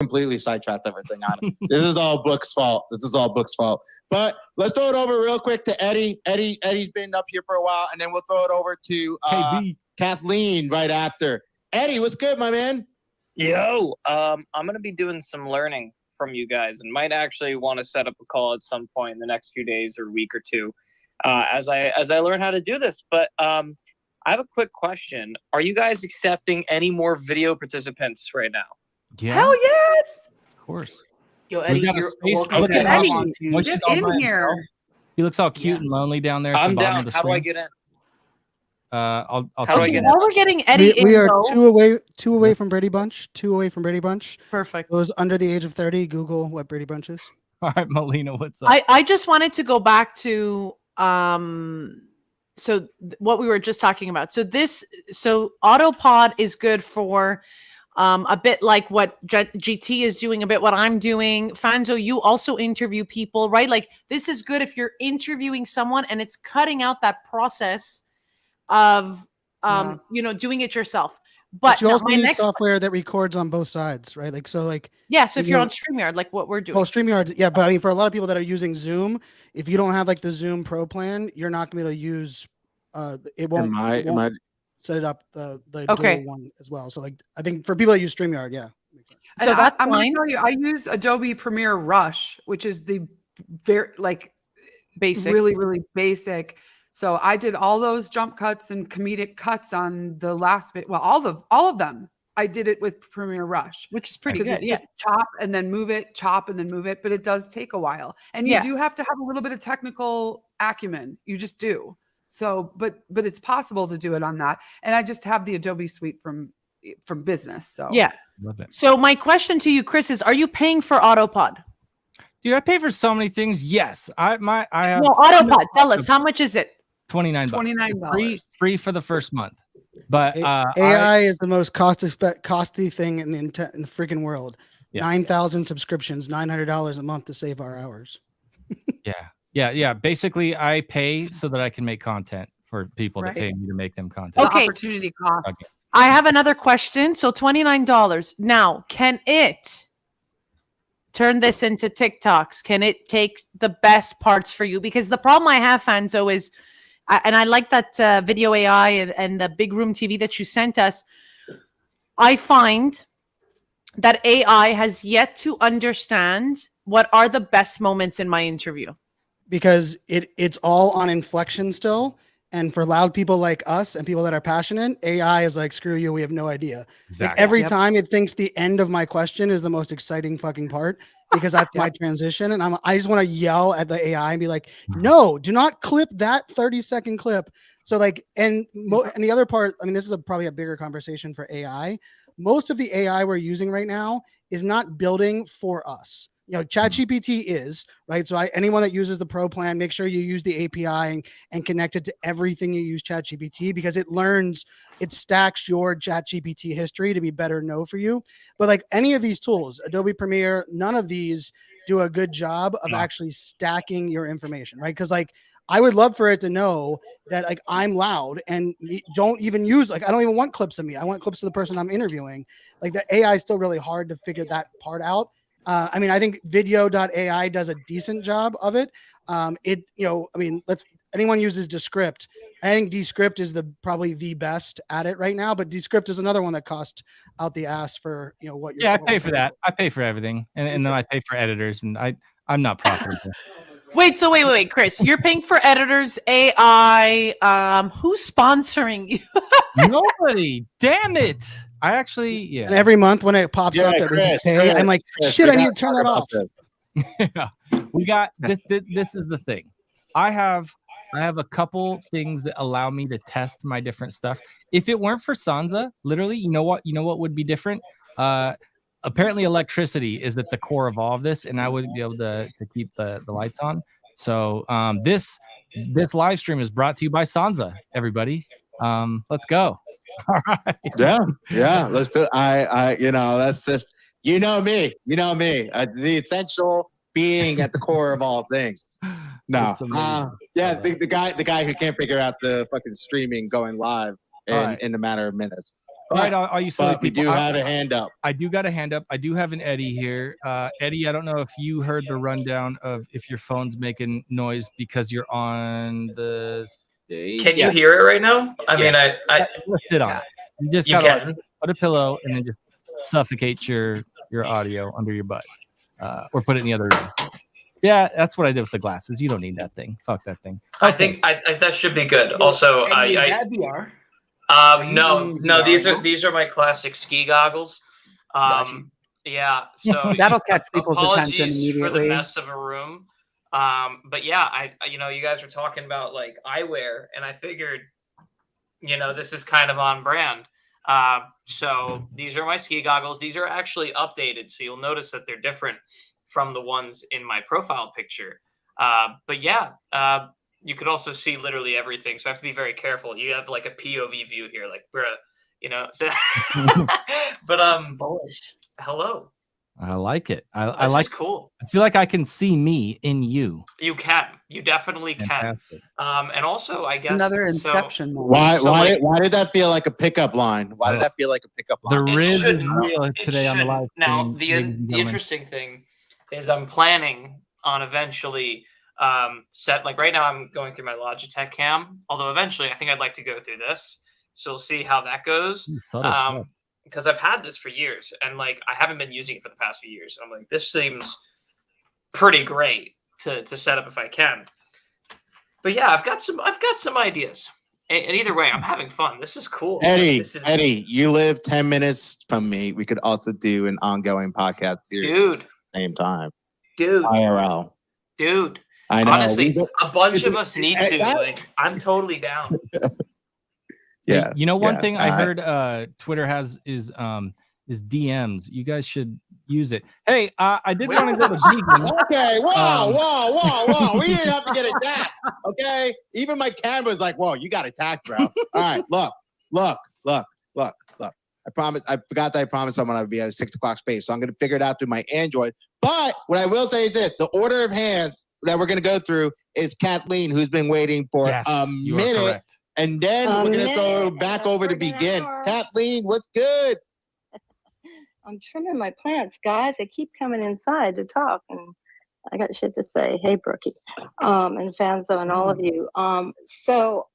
completely sidetracked everything on it. This is all Book's fault. But let's throw it over real quick to Eddie. Eddie's been up here for a while, and then we'll throw it over to Kathleen right after. Eddie, what's good, my man? Yo, I'm gonna be doing some learning from you guys, and might actually want to set up a call at some point in the next few days or week or two, as I learn how to do this. But I have a quick question: are you guys accepting any more video participants right now? Yeah. Hell yes! Of course. Yo, Eddie, We've got a you're space welcome look to at hop Eddie. on too. Once Get he's all in by here. himself, he looks all cute and lonely down there at I'm the bottom down. of the How do I screen. get in? I'll How do I send get you in? While we're getting Eddie We in, are though, two away from Brady Bunch. perfect. Those under the age of 30, Google what Brady Bunch is. All right, Melina, what's up? I just wanted to go back to what we were just talking about. So Autopod is good for a bit like what GT is doing, a bit what I'm doing. Fanzo, you also interview people, right? Like this is good if you're interviewing someone and it's cutting out that process of doing it yourself. But you now also my need next software that records on both sides, right? Like so, like yeah. So if you you're know- on StreamYard, like what we're doing, oh, StreamYard, yeah. But I mean, for a lot of people that are using Zoom, if you don't have like the Zoom Pro plan, you're not gonna be able to use. It won't. Am I? Set it up the Okay. dual one as well. So like, I think for people that use StreamYard, yeah. so And that's I'm fine. gonna tell you, I use Adobe Premiere Rush, which is the very Basic. really, really basic. So I did all those jump cuts and comedic cuts on the last bit. Well, all of them. I did it with Premiere Rush, Which is pretty because good. it's Yeah. just chop and then move it, chop and then move it. But it does take a while, and you Yeah. do have to have a little bit of technical acumen. You just do. So, but it's possible to do it on that. And I just have the Adobe suite from business. So Yeah. Love it. So my question to you, Chris, is: are you paying for Autopod? Dude, I pay for so many things. Yes, I have No, Autopod. Tell us, how much is it? $29. $29. Free for the first month. But AI is the most costly thing in the freaking world. Yeah. 9,000 subscriptions, $900 a month to save our hours. Yeah. Basically, I pay so that I can make content for people that Right. pay me to make them content. the Okay. opportunity cost. Okay. I have another question. So $29. Now, can it turn this into TikToks? Can it take the best parts for you? Because the problem I have, Fanzo, is, and I like that video AI and the Big Room TV that you sent us. I find that AI has yet to understand what are the best moments in my interview. Because it's all on inflection still. And for loud people like us and people that are passionate, AI is like, screw you, we have no idea. Exactly. Like every time it thinks the end of my question is the most exciting fucking part because that's my transition. And I just want to yell at the AI and be like, no, do not clip that 30-second clip. So like, and the other part, I mean, this is probably a bigger conversation for AI. Most of the AI we're using right now is not building for us. You know, ChatGPT is, right? So anyone that uses the Pro plan, make sure you use the API and connect it to everything you use ChatGPT, because it stacks your ChatGPT history to be better know for you. But like any of these tools, Adobe Premiere, none of these do a good job of actually stacking your information, right? Because like, I would love for it to know that like I'm loud and don't even use, like, I don't even want clips of me. I want clips of the person I'm interviewing. Like the AI is still really hard to figure that part out. I mean, I think video.ai does a decent job of it. Anyone uses Descript. I think Descript is probably the best at it right now, but Descript is another one that costs out the ass for, what you're. Yeah, I pay for that. I pay for everything. And then I pay for editors, and I'm not profitable. Wait, Chris, you're paying for editors, AI. Who's sponsoring you? Nobody. Damn it. I actually, And every month when it pops up that we can pay, I'm like, shit, I need to turn that off. We got this. This is the thing. I have a couple things that allow me to test my different stuff. If it weren't for Sansa, literally, you know what would be different? Apparently electricity is at the core of all of this, and I wouldn't be able to keep the lights on. So this live stream is brought to you by Sansa, everybody. Let's go. All right. Yeah. Let's do. That's just, me. The essential being at the core of all things. No. The guy who can't figure out the fucking streaming going live in a matter of minutes. All right, all you silly But we people. do have a hand up. I do got a hand up. I do have an Eddie here. Eddie, I don't know if you heard the rundown of if your phone's making noise because you're on the stage. Can you hear it right now? I mean, I Let's sit on it. You just you gotta can. put a pillow and then just suffocate your audio under your butt, or put it in the other room. Yeah, that's what I did with the glasses. You don't need that thing. Fuck that thing. I think that should be good. Also, Eddie, is that VR? no, these are my classic ski goggles. Got you. Yeah, so That'll catch people's attention apologies for the immediately. mess of a room. But yeah, I you guys were talking about like eyewear, and I figured, this is kind of on brand. So these are my ski goggles. These are actually updated, so you'll notice that they're different from the ones in my profile picture. But yeah, you could also see literally everything. So I have to be very careful. You have like a POV view here, like so but Bullish. hello. I like it. I This like. is cool. I feel like I can see me in you. You definitely can. Fantastic. And also I guess Another so Inception moment. Why did that feel like a pickup line? Why did that feel like a pickup The line? It Riz is shouldn't. real It today on the shouldn't. live Now stream, the ladies and the gentlemen. interesting thing is I'm planning on eventually set, like right now I'm going through my Logitech cam, although eventually I think I'd like to go through this, so we'll see how that goes. Subtle stuff. Because I've had this for years and like I haven't been using it for the past few years. I'm like, this seems pretty great to set up if I can. But yeah, I've got some ideas. And either way, I'm having fun. This is cool. Eddie, you live 10 minutes from me. We could also do an ongoing podcast series Dude, at the same time. dude, IRL. dude. I know. Honestly, a bunch of us need to. Like, I'm totally down. Yeah. You know, one yeah, thing I heard Twitter has is DMs. You guys should use it. Hey, I did want to go to vegan. Okay, whoa. We didn't have to get attacked. Okay. Even my camera's like, whoa, you got attacked, bro. All right, look. I forgot that I promised someone I would be at a 6 o'clock space. So I'm gonna figure it out through my Android. But what I will say is this: the order of hands that we're gonna go through is Kathleen, who's been waiting for Yes, a you are minute. correct. And then we're gonna throw back over to begin. Kathleen, what's good? I'm trimming my plants, guys. They keep coming inside to talk, and I got shit to say. Hey, Brookie, and Fanzo, and all of you. So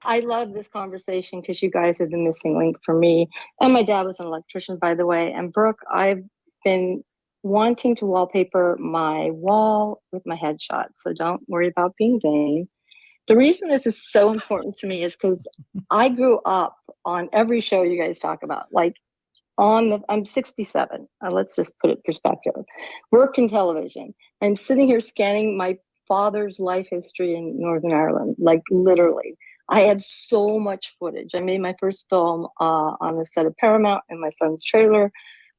I love this conversation because you guys are the missing link for me. And my dad was an electrician, by the way. And Brooke, I've been wanting to wallpaper my wall with my headshot, so don't worry about being vain. The reason this is so important to me is because I grew up on every show you guys talk about. Like I'm 67. Let's just put it in perspective. Worked in television. I'm sitting here scanning my father's life history in Northern Ireland. Like literally, I had so much footage. I made my first film on the set of Paramount in my son's trailer.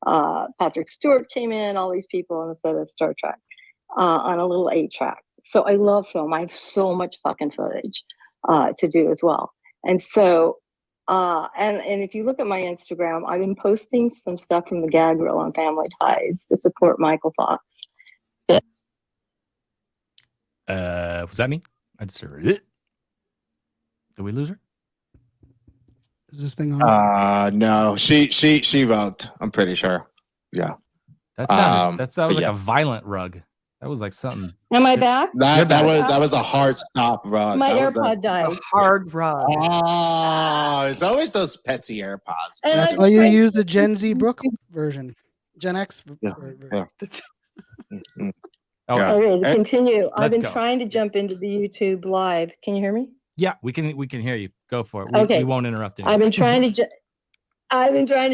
Patrick Stewart came in. All these people on the set of Star Trek on a little 8-track. So I love film. I have so much fucking footage to do as well. And so, and if you look at my Instagram, I've been posting some stuff from the gag reel on Family Ties to support Michael Fox. Was that me? I just heard it. Did we lose her? Is this thing on? No, she wrote. I'm pretty sure. Yeah. That sounded, that was like yeah. a violent rug. That was like something. Am I back? That was a hard stop, Rod. My That was AirPod died. Hard rug. it's always those Petsy AirPods. And That's I'm why you trying- use the Gen Z Brook version. Gen X. Yeah, yeah. Oh, Yeah. Okay, to continue. I've Let's been go. trying to jump into the YouTube live. Can you hear me? yeah, we can hear you. Go for it. We, Okay. we won't interrupt you. I've been trying to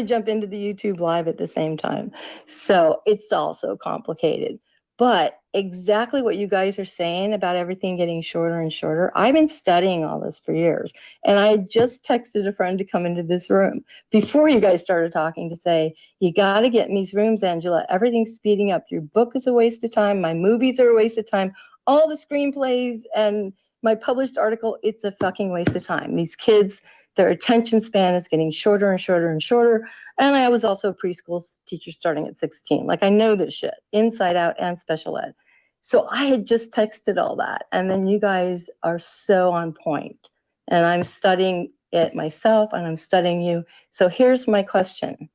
jump into the YouTube live at the same time. So it's also complicated. But exactly what you guys are saying about everything getting shorter and shorter, I've been studying all this for years. And I just texted a friend to come into this room before you guys started talking to say, you got to get in these rooms, Angela. Everything's speeding up. Your book is a waste of time. My movies are a waste of time. All the screenplays and my published article, it's a fucking waste of time. These kids, their attention span is getting shorter and shorter and shorter. And I was also a preschool teacher starting at 16. Like I know this shit inside out and special ed. So I had just texted all that. And then you guys are so on point. And I'm studying it myself and I'm studying you. So here's my question,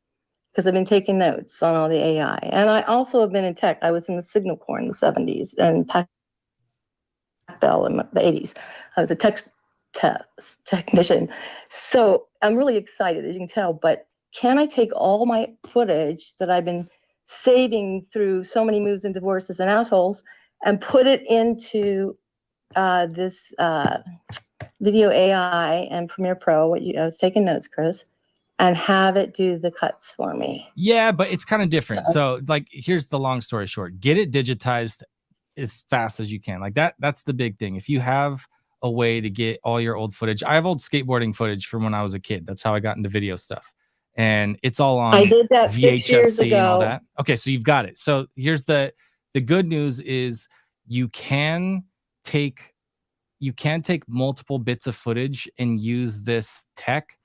because I've been taking notes on all the AI. And I also have been in tech. I was in the Signal Corps in the 70s and Bell in the 80s. I was a technician. So I'm really excited, as you can tell, but can I take all my footage that I've been saving through so many moves and divorces and assholes and put it into this video AI and Premiere Pro? I was taking notes, Chris, and have it do the cuts for me. Yeah, but it's kind of different. So like, here's the long story short. Get it digitized as fast as you can. Like that's the big thing. If you have a way to get all your old footage, I have old skateboarding footage from when I was a kid. That's how I got into video stuff. And it's all on I did that 6 years VHS-C and all ago. that. Okay, so you've got it. So here's the good news is you can take multiple bits of footage and use this tech,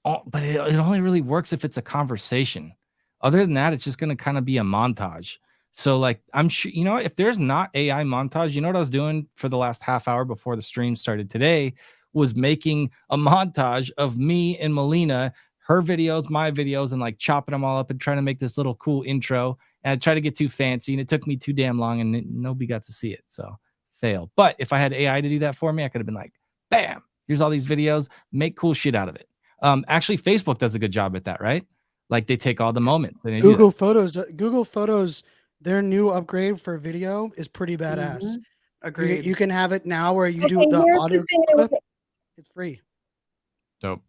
but it only really works if it's a conversation. Other than that, it's just going to kind of be a montage. So like, I'm sure, you know, if there's not AI montage, you know what I was doing for the last half hour before the stream started today was making a montage of me and Melina, her videos, my videos, and like chopping them all up and trying to make this little cool intro. And I tried to get too fancy and it took me too damn long and nobody got to see it. So failed. But if I had AI to do that for me, I could have been like, bam, here's all these videos, make cool shit out of it. Actually, Facebook does a good job at that, right? Like they take all the moments. And Google Photos, their new upgrade for video is pretty badass. Mhm. Agreed. You can have it now where you do Okay, the here's the audio thing. clip. It's free. Dope.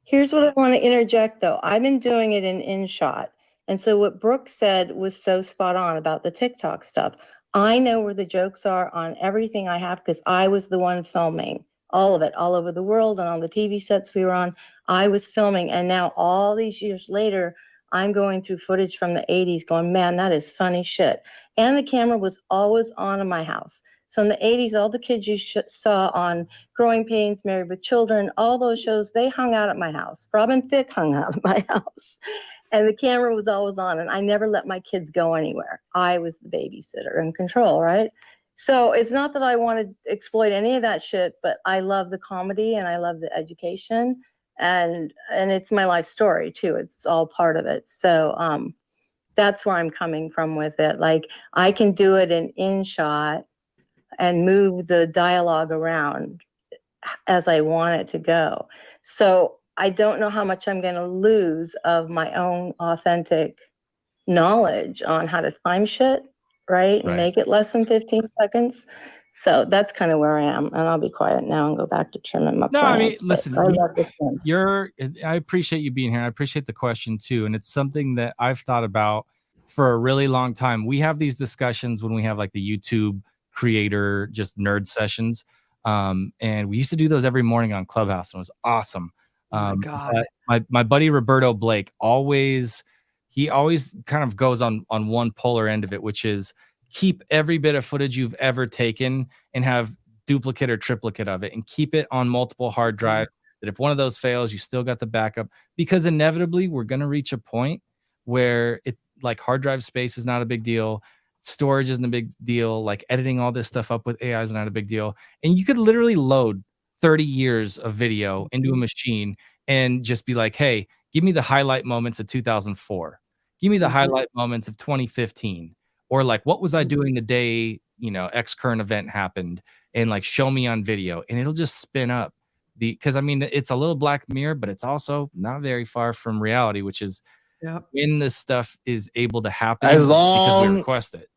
Here's what I want to interject, though. I've been doing it in InShot. And so what Brooke said was so spot on about the TikTok stuff. I know where the jokes are on everything I have because I was the one filming all of it, all over the world and on the TV sets we were on. I was filming. And now all these years later, I'm going through footage from the 80s going, man, that is funny shit. And the camera was always on in my house. So in the 80s, all the kids you saw on Growing Pains, Married with Children, all those shows, they hung out at my house. Robin Thicke hung out at my house. And the camera was always on, and I never let my kids go anywhere. I was the babysitter in control, right? So it's not that I want to exploit any of that shit, but I love the comedy and I love the education. And it's my life story too. It's all part of it. So that's where I'm coming from with it. Like I can do it in InShot and move the dialogue around as I want it to go. So I don't know how much I'm going to lose of my own authentic knowledge on how to time shit, right? And make it less than 15 seconds. So that's kind of where I am. And I'll be quiet now and go back to trimming my plants. I mean, listen, I love this one. I appreciate you being here. I appreciate the question too. And it's something that I've thought about for a really long time. We have these discussions when we have like the YouTube creator, just nerd sessions. And we used to do those every morning on Clubhouse and it was awesome. Oh my God. My buddy Roberto Blake always kind of goes on one polar end of it, which is keep every bit of footage you've ever taken and have duplicate or triplicate of it and keep it on multiple hard drives that if one of those fails, you still got the backup, because inevitably we're going to reach a point where it like hard drive space is not a big deal. Storage isn't a big deal. Like editing all this stuff up with AI is not a big deal. And you could literally load 30 years of video into a machine and just be like, hey, give me the highlight moments of 2004. Give me the highlight moments of 2015. Or like, what was I doing the day, X current event happened, and like show me on video, and it'll just spin up because I mean, it's a little Black Mirror, but it's also not very far from reality, which is when this stuff is able to happen because we request it,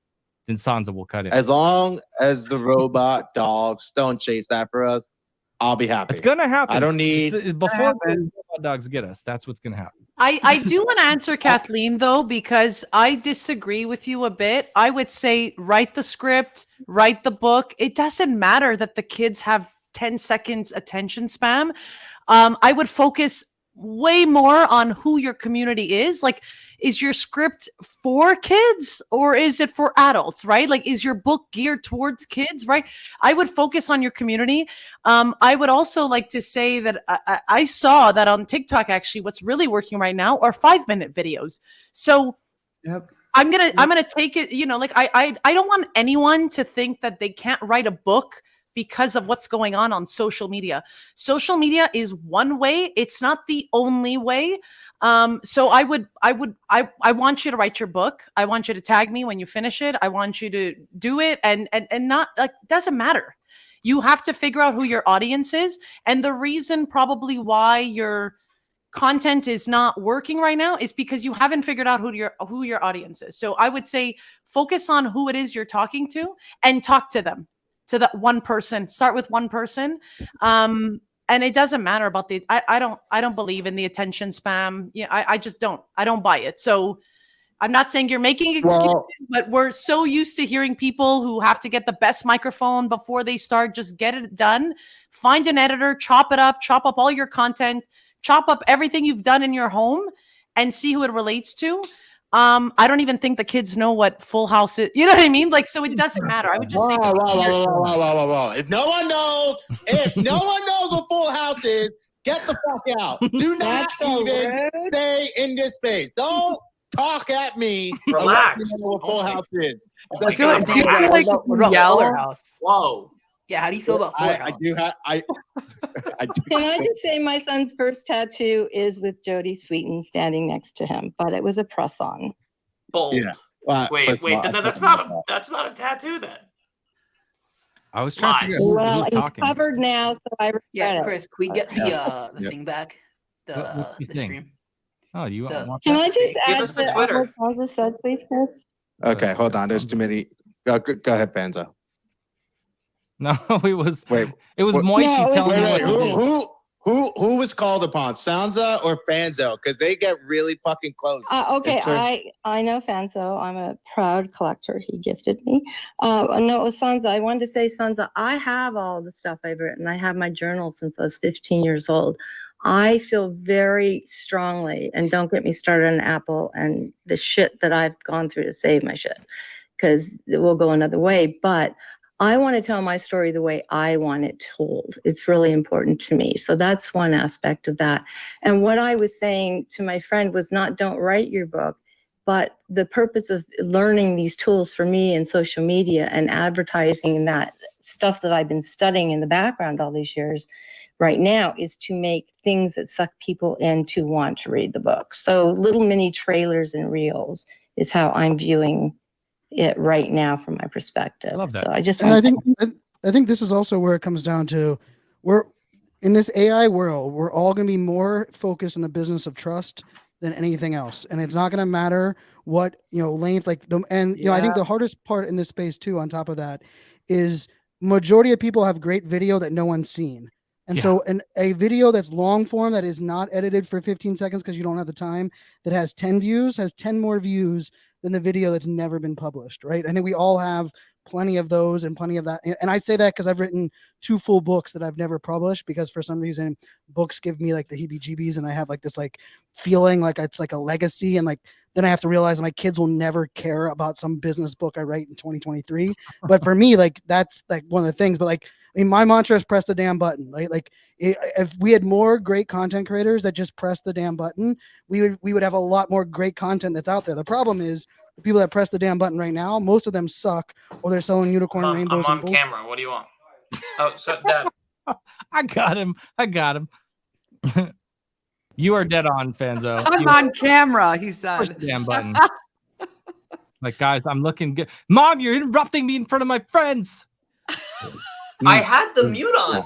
then Sansa will cut it. As long as the robot dogs don't chase after us, I'll be happy. It's gonna happen. I don't need before robot dogs get us. That's what's gonna happen. I do want to answer Kathleen though, because I disagree with you a bit. I would say write the script, write the book. It doesn't matter that the kids have 10 seconds attention span. I would focus way more on who your community is. Like, is your script for kids or is it for adults, right? Like, is your book geared towards kids, right? I would focus on your community. I would also like to say that I saw that on TikTok, actually, what's really working right now are 5-minute videos. So I'm gonna take it, like I don't want anyone to think that they can't write a book because of what's going on social media. Social media is one way. It's not the only way. So I want you to write your book. I want you to tag me when you finish it. I want you to do it and not like, doesn't matter. You have to figure out who your audience is. And the reason probably why your content is not working right now is because you haven't figured out who your audience is. So I would say focus on who it is you're talking to and talk to them, to that one person. Start with one person. And it doesn't matter about I don't believe in the attention spam. Yeah, I just don't. I don't buy it. So I'm not saying you're making excuses, but we're so used to hearing people who have to get the best microphone before they start. Just get it done. Find an editor, chop up all your content, chop up everything you've done in your home and see who it relates to. I don't even think the kids know what Full House is. You know what I mean? Like, so it doesn't matter. I would just say, whoa. If no one knows what Full House is, get the fuck out. Do not even stay in this space. Don't talk at me. Relax. What Full House is. I feel like, do you feel like you can yell? House? Whoa. Yeah, how do you feel about Fuller House? I do. Can I just say my son's first tattoo is with Jodie Sweetin standing next to him, but it was a press on. Bold. Yeah. Wait, that's not a tattoo then. I was trying to figure out Well, who's it's talking. covered now, so I regret Yeah, it. Chris, can we get the thing back? What's the The thing? stream. Oh, you The- want Can that? I just Give add us the to Twitter. what Sansa said, please, Chris? Okay, hold on. There's too many. Go ahead, Banzo. No, it was Wait. Moishi No, it was telling me Wait, what to do. who was called upon? Sansa or Fanzo? Because they get really fucking close. Okay, It's a- I know Fanzo. I'm a proud collector. He gifted me. No, it was Sansa. I wanted to say, Sansa, I have all the stuff I've written. I have my journal since I was 15 years old. I feel very strongly, and don't get me started on Apple and the shit that I've gone through to save my shit, because it will go another way. But I want to tell my story the way I want it told. It's really important to me. So that's one aspect of that. And what I was saying to my friend was not don't write your book, but the purpose of learning these tools for me in social media and advertising and that stuff that I've been studying in the background all these years right now is to make things that suck people in to want to read the book. So little mini trailers and reels is how I'm viewing it right now from my perspective. I love that. So I just And want I think this is also where it comes down to we're in this AI world, we're all going to be more focused on the business of trust than anything else. And it's not going to matter what, length, like I think the hardest part in this space too, on top of that, is majority of people have great video that no one's seen. And so a video that's long form that is not edited for 15 seconds because you don't have the time, that has 10 views, has 10 more views than the video that's never been published, right? I think we all have plenty of those and plenty of that. And I say that because I've written 2 full books that I've never published because for some reason books give me like the heebie-jeebies and I have like this like feeling like it's like a legacy. And like, then I have to realize my kids will never care about some business book I write in 2023. But for me, like, that's like one of the things, but like, I mean, my mantra is press the damn button, right? Like if we had more great content creators that just press the damn button, we would have a lot more great content that's out there. The problem is the people that press the damn button right now, most of them suck or they're selling unicorn rainbows. I'm on and bullshit. camera. What do you want? Oh, so Dad. I got him. You are dead on, Fanzo. I'm on camera, he said. Push the damn button. Like, guys, I'm looking good. Mom, you're interrupting me in front of my friends. I had the mute on.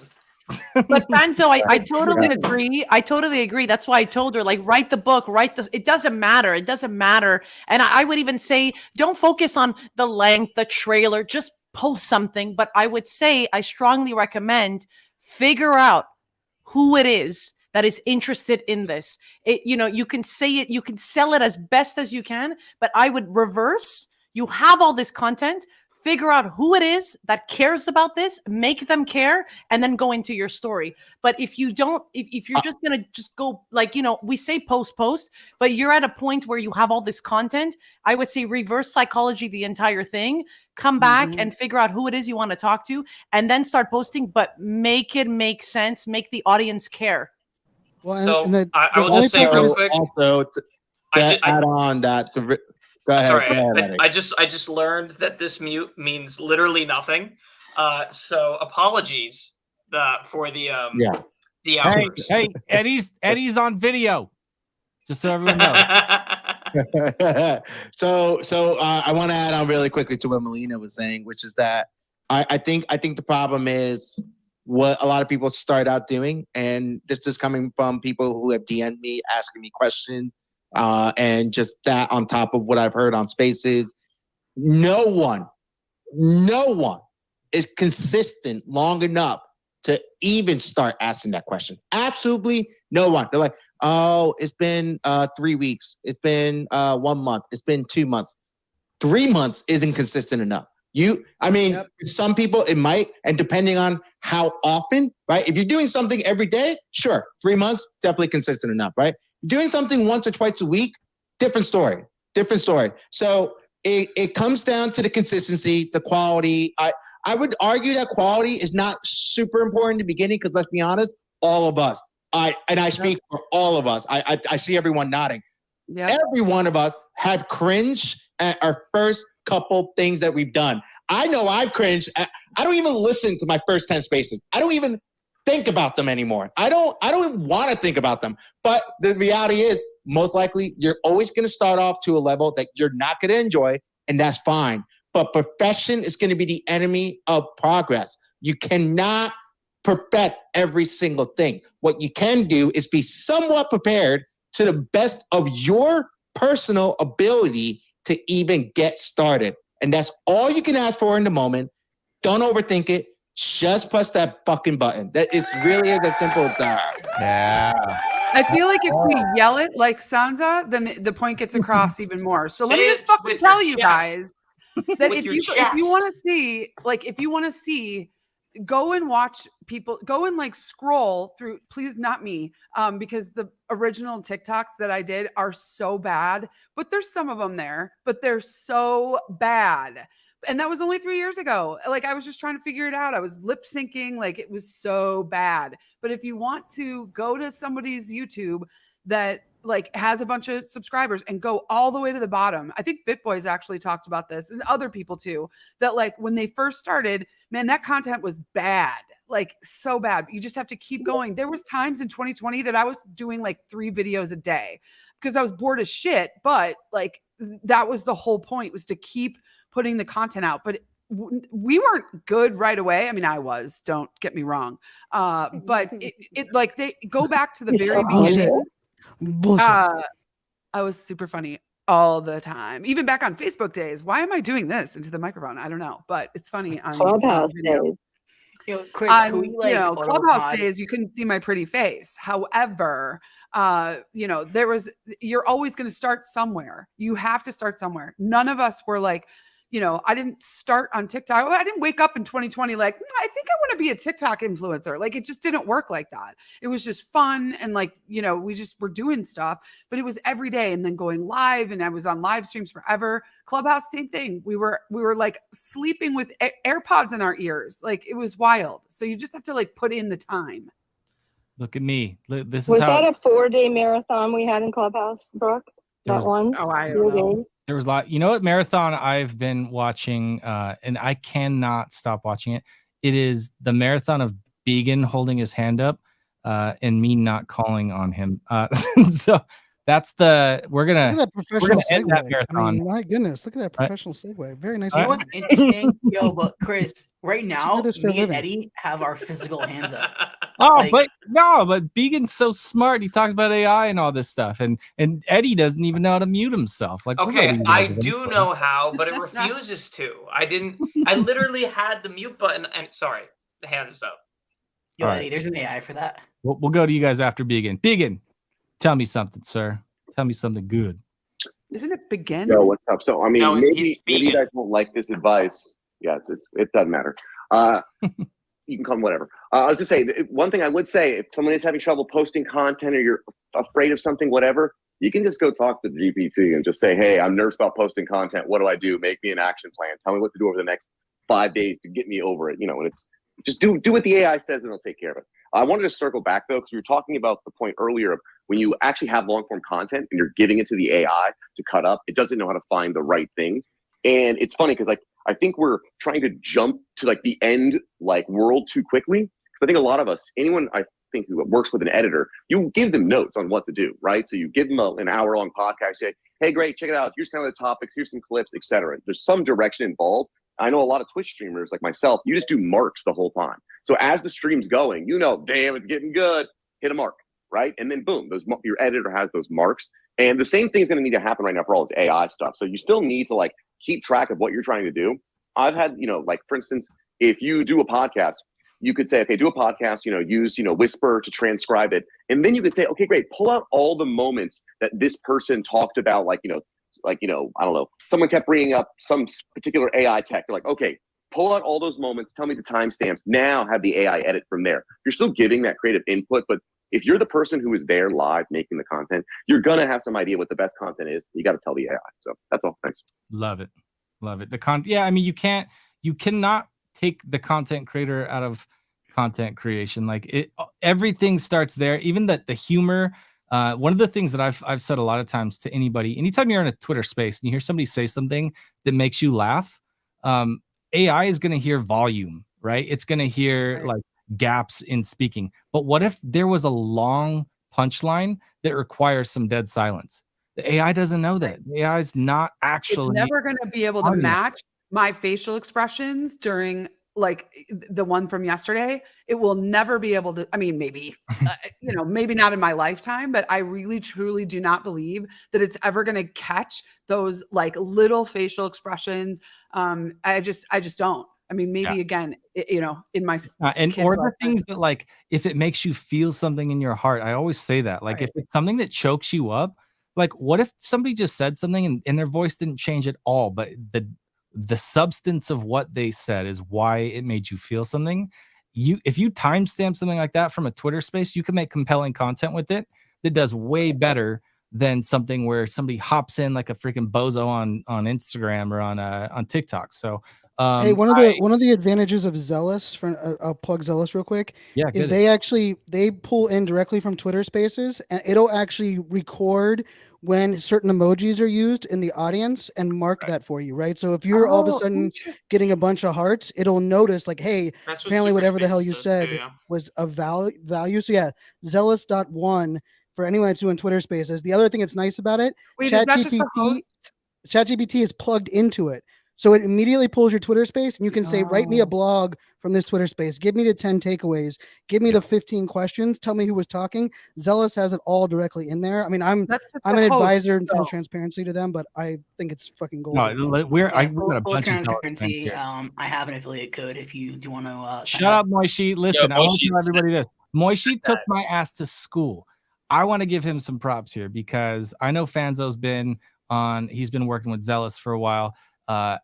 But Fanzo, I totally agree. I totally agree. That's why I told her, like, write the book, it doesn't matter. It doesn't matter. And I would even say, don't focus on the length, the trailer, just post something. But I would say, I strongly recommend figure out who it is that is interested in this. You can say it, you can sell it as best as you can, but I would reverse. You have all this content. Figure out who it is that cares about this, make them care, and then go into your story. But if you don't, if you're just going to just go like, we say post, but you're at a point where you have all this content, I would say reverse psychology, the entire thing, come back and figure out who it is you want to talk to and then start posting, but make it make sense, make the audience care. Well, So I will just say real quick. Also, to add on that, go ahead. Sorry, go ahead, Eddie. I just learned that this mute means literally nothing. So apologies for the the Hey, outburst. hey, Eddie's on video. Just so everyone knows. So I want to add on really quickly to what Melina was saying, which is that I think the problem is what a lot of people start out doing, and this is coming from people who have DM'd me asking me questions, and just that on top of what I've heard on Spaces. No one is consistent long enough to even start asking that question. Absolutely no one. They're like, oh, it's been 3 weeks. It's been 1 month. It's been 2 months. 3 months isn't consistent enough. Some people it might, and depending on how often, right? If you're doing something every day, sure, 3 months, definitely consistent enough, right? Doing something once or twice a week, different story. So it comes down to the consistency, the quality. I would argue that quality is not super important in the beginning because let's be honest, all of us, I speak for all of us. I see everyone nodding. Yep. Every one of us have cringed at our first couple things that we've done. I know I've cringed. I don't even listen to my first 10 spaces. I don't even think about them anymore. I don't even want to think about them. But the reality is, most likely, you're always going to start off to a level that you're not going to enjoy, and that's fine. But perfection is going to be the enemy of progress. You cannot perfect every single thing. What you can do is be somewhat prepared to the best of your personal ability to even get started. And that's all you can ask for in the moment. Don't overthink it. Just press that fucking button. That is really as simple as that. Yeah. I feel like if we yell it like Sansa, then the point gets across even more. So let me just fucking tell you guys that if you want to see, go and watch people, go and like scroll through, please not me, because the original TikToks that I did are so bad, but there's some of them there, but they're so bad. And that was only 3 years ago. Like I was just trying to figure it out. I was lip syncing, like it was so bad. But if you want to go to somebody's YouTube that like has a bunch of subscribers and go all the way to the bottom. I think BitBoys actually talked about this and other people too, that like when they first started, man, that content was bad, like so bad. You just have to keep going. There was times in 2020 that I was doing like 3 videos a day because I was bored as shit. But like that was the whole point, was to keep putting the content out. But we weren't good right away. I mean, I was, don't get me wrong. But it like they go back to the very beginning. I was super funny all the time, even back on Facebook days. Why am I doing this into the microphone? I don't know, but it's funny on Clubhouse days. Chris, can we like Clubhouse days? You couldn't see my pretty face. However, you're always going to start somewhere. You have to start somewhere. None of us were like, I didn't start on TikTok. I didn't wake up in 2020 like, I think I want to be a TikTok influencer. Like it just didn't work like that. It was just fun. And like, we just were doing stuff, but it was every day and then going live. And I was on live streams forever. Clubhouse, same thing. We were like sleeping with AirPods in our ears. Like it was wild. So you just have to like put in the time. Look at me. This Was is how that a 4-day marathon we had in Clubhouse, Brooke? That one? Oh, I don't know. There was a lot. You know what marathon I've been watching, and I cannot stop watching it. It is the marathon of Began holding his hand up, and me not calling on him. So that's we're gonna end that marathon. I mean, my goodness, look at that professional segue. Very nice. You know what's interesting, but Chris, right now, me and Eddie have our physical hands up. Oh, but Began's so smart. He talks about AI and all this stuff, and Eddie doesn't even know how to mute himself. Like, okay, I do know how, but it refuses to. I literally had the mute button, and sorry, the hands up. Yo, Eddie, there's an AI for that. We'll go to you guys after Began. Began, tell me something, sir. Tell me something good. Isn't it Begin? Yo, what's up? So, I mean, maybe you guys won't like this advice. Yeah, it doesn't matter. You can call them whatever. I was just saying, one thing I would say, if someone is having trouble posting content or you're afraid of something, whatever, you can just go talk to GPT and just say, hey, I'm nervous about posting content. What do I do? Make me an action plan. Tell me what to do over the next 5 days to get me over it. And it's just do what the AI says and it'll take care of it. I wanted to circle back, though, because we were talking about the point earlier of when you actually have long-form content and you're giving it to the AI to cut up, it doesn't know how to find the right things. And it's funny because, like, I think we're trying to jump to like the end like world too quickly. Because I think a lot of us, anyone I think who works with an editor, you give them notes on what to do, right? So you give them an hour-long podcast, say, hey, great, check it out. Here's kind of the topics, here's some clips, etc. There's some direction involved. I know a lot of Twitch streamers like myself, you just do marks the whole time. So as the stream's going, you know, damn, it's getting good, hit a mark, right? And then boom, your editor has those marks. And the same thing's gonna need to happen right now for all this AI stuff. So you still need to like keep track of what you're trying to do. I've had, you know, like for instance, if you do a podcast, you could say, okay, do a podcast, you know, use, you know, Whisper to transcribe it. And then you could say, okay, great, pull out all the moments that this person talked about, like, you know, I don't know, someone kept bringing up some particular AI tech. You're like, okay, pull out all those moments, tell me the timestamps, now have the AI edit from there. You're still giving that creative input, but if you're the person who is there live making the content, you're going to have some idea what the best content is. You got to tell the AI. So that's all. Thanks. Love it. Love it. Yeah, I mean, you cannot take the content creator out of content creation. Like everything starts there. Even the humor. One of the things that I've said a lot of times to anybody, anytime you're in a Twitter space and you hear somebody say something that makes you laugh, AI is going to hear volume, right? It's going to hear like gaps in speaking. But what if there was a long punchline that requires some dead silence? The AI doesn't know that. The AI is not actually. It's never going to be able to match my facial expressions during like the one from yesterday. It will never be able to. I mean, maybe, you know, maybe not in my lifetime, but I really, truly do not believe that it's ever going to catch those like little facial expressions. I just don't. I mean, maybe again, you know, in my and or the things that like, if it makes you feel something in your heart, I always say that, like, if it's something that chokes you up, like, what if somebody just said something and their voice didn't change at all, but the substance of what they said is why it made you feel something. If you timestamp something like that from a Twitter space, you can make compelling content with it that does way better than something where somebody hops in like a freaking bozo on Instagram or on TikTok. So hey, one of the advantages of Zealous, I'll plug Zealous real quick, is they pull in directly from Twitter Spaces, and it'll actually record when certain emojis are used in the audience and mark that for you, right? So if you're all of a sudden getting a bunch of hearts, it'll notice like, hey, apparently whatever the hell you said was a value. So yeah, Zealous.1 for anyone that's doing Twitter Spaces. The other thing that's nice about it, ChatGPT is plugged into it. So it immediately pulls your Twitter space and you can say, write me a blog from this Twitter space. Give me the 10 takeaways. Give me the 15 questions. Tell me who was talking. Zealous has it all directly in there. I mean, I'm an advisor and full transparency to them, but I think it's fucking gold. No, we've got a bunch of transparency. I have an affiliate code if you do want to. Shut up, Moishi. Listen, I want to tell everybody this. Moishi took my ass to school. I want to give him some props here because I know Fanzo's he's been working with Zealous for a while.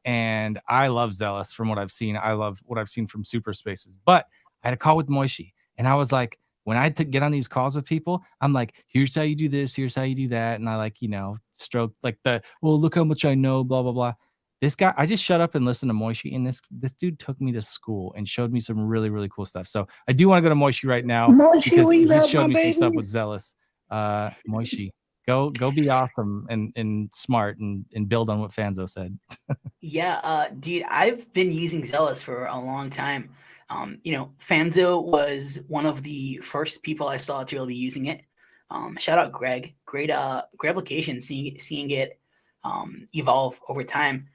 And I love Zealous from what I've seen. I love what I've seen from Super Spaces. But I had a call with Moishi, and I was like, when I get on these calls with people, I'm like, here's how you do this, here's how you do that. And I like, you know, stroke like look how much I know, blah, blah, blah. This guy, I just shut up and listened to Moishi, and this dude took me to school and showed me some really, really cool stuff. So I do want to go to Moishi right now because he showed me some stuff with Zealous. Moishi. Go be awesome and smart and build on what Fanzo said. Yeah, dude, I've been using Zealous for a long time. You know, Fanzo was one of the first people I saw to really be using it. Shout out Greg. Great application, seeing it evolve over time.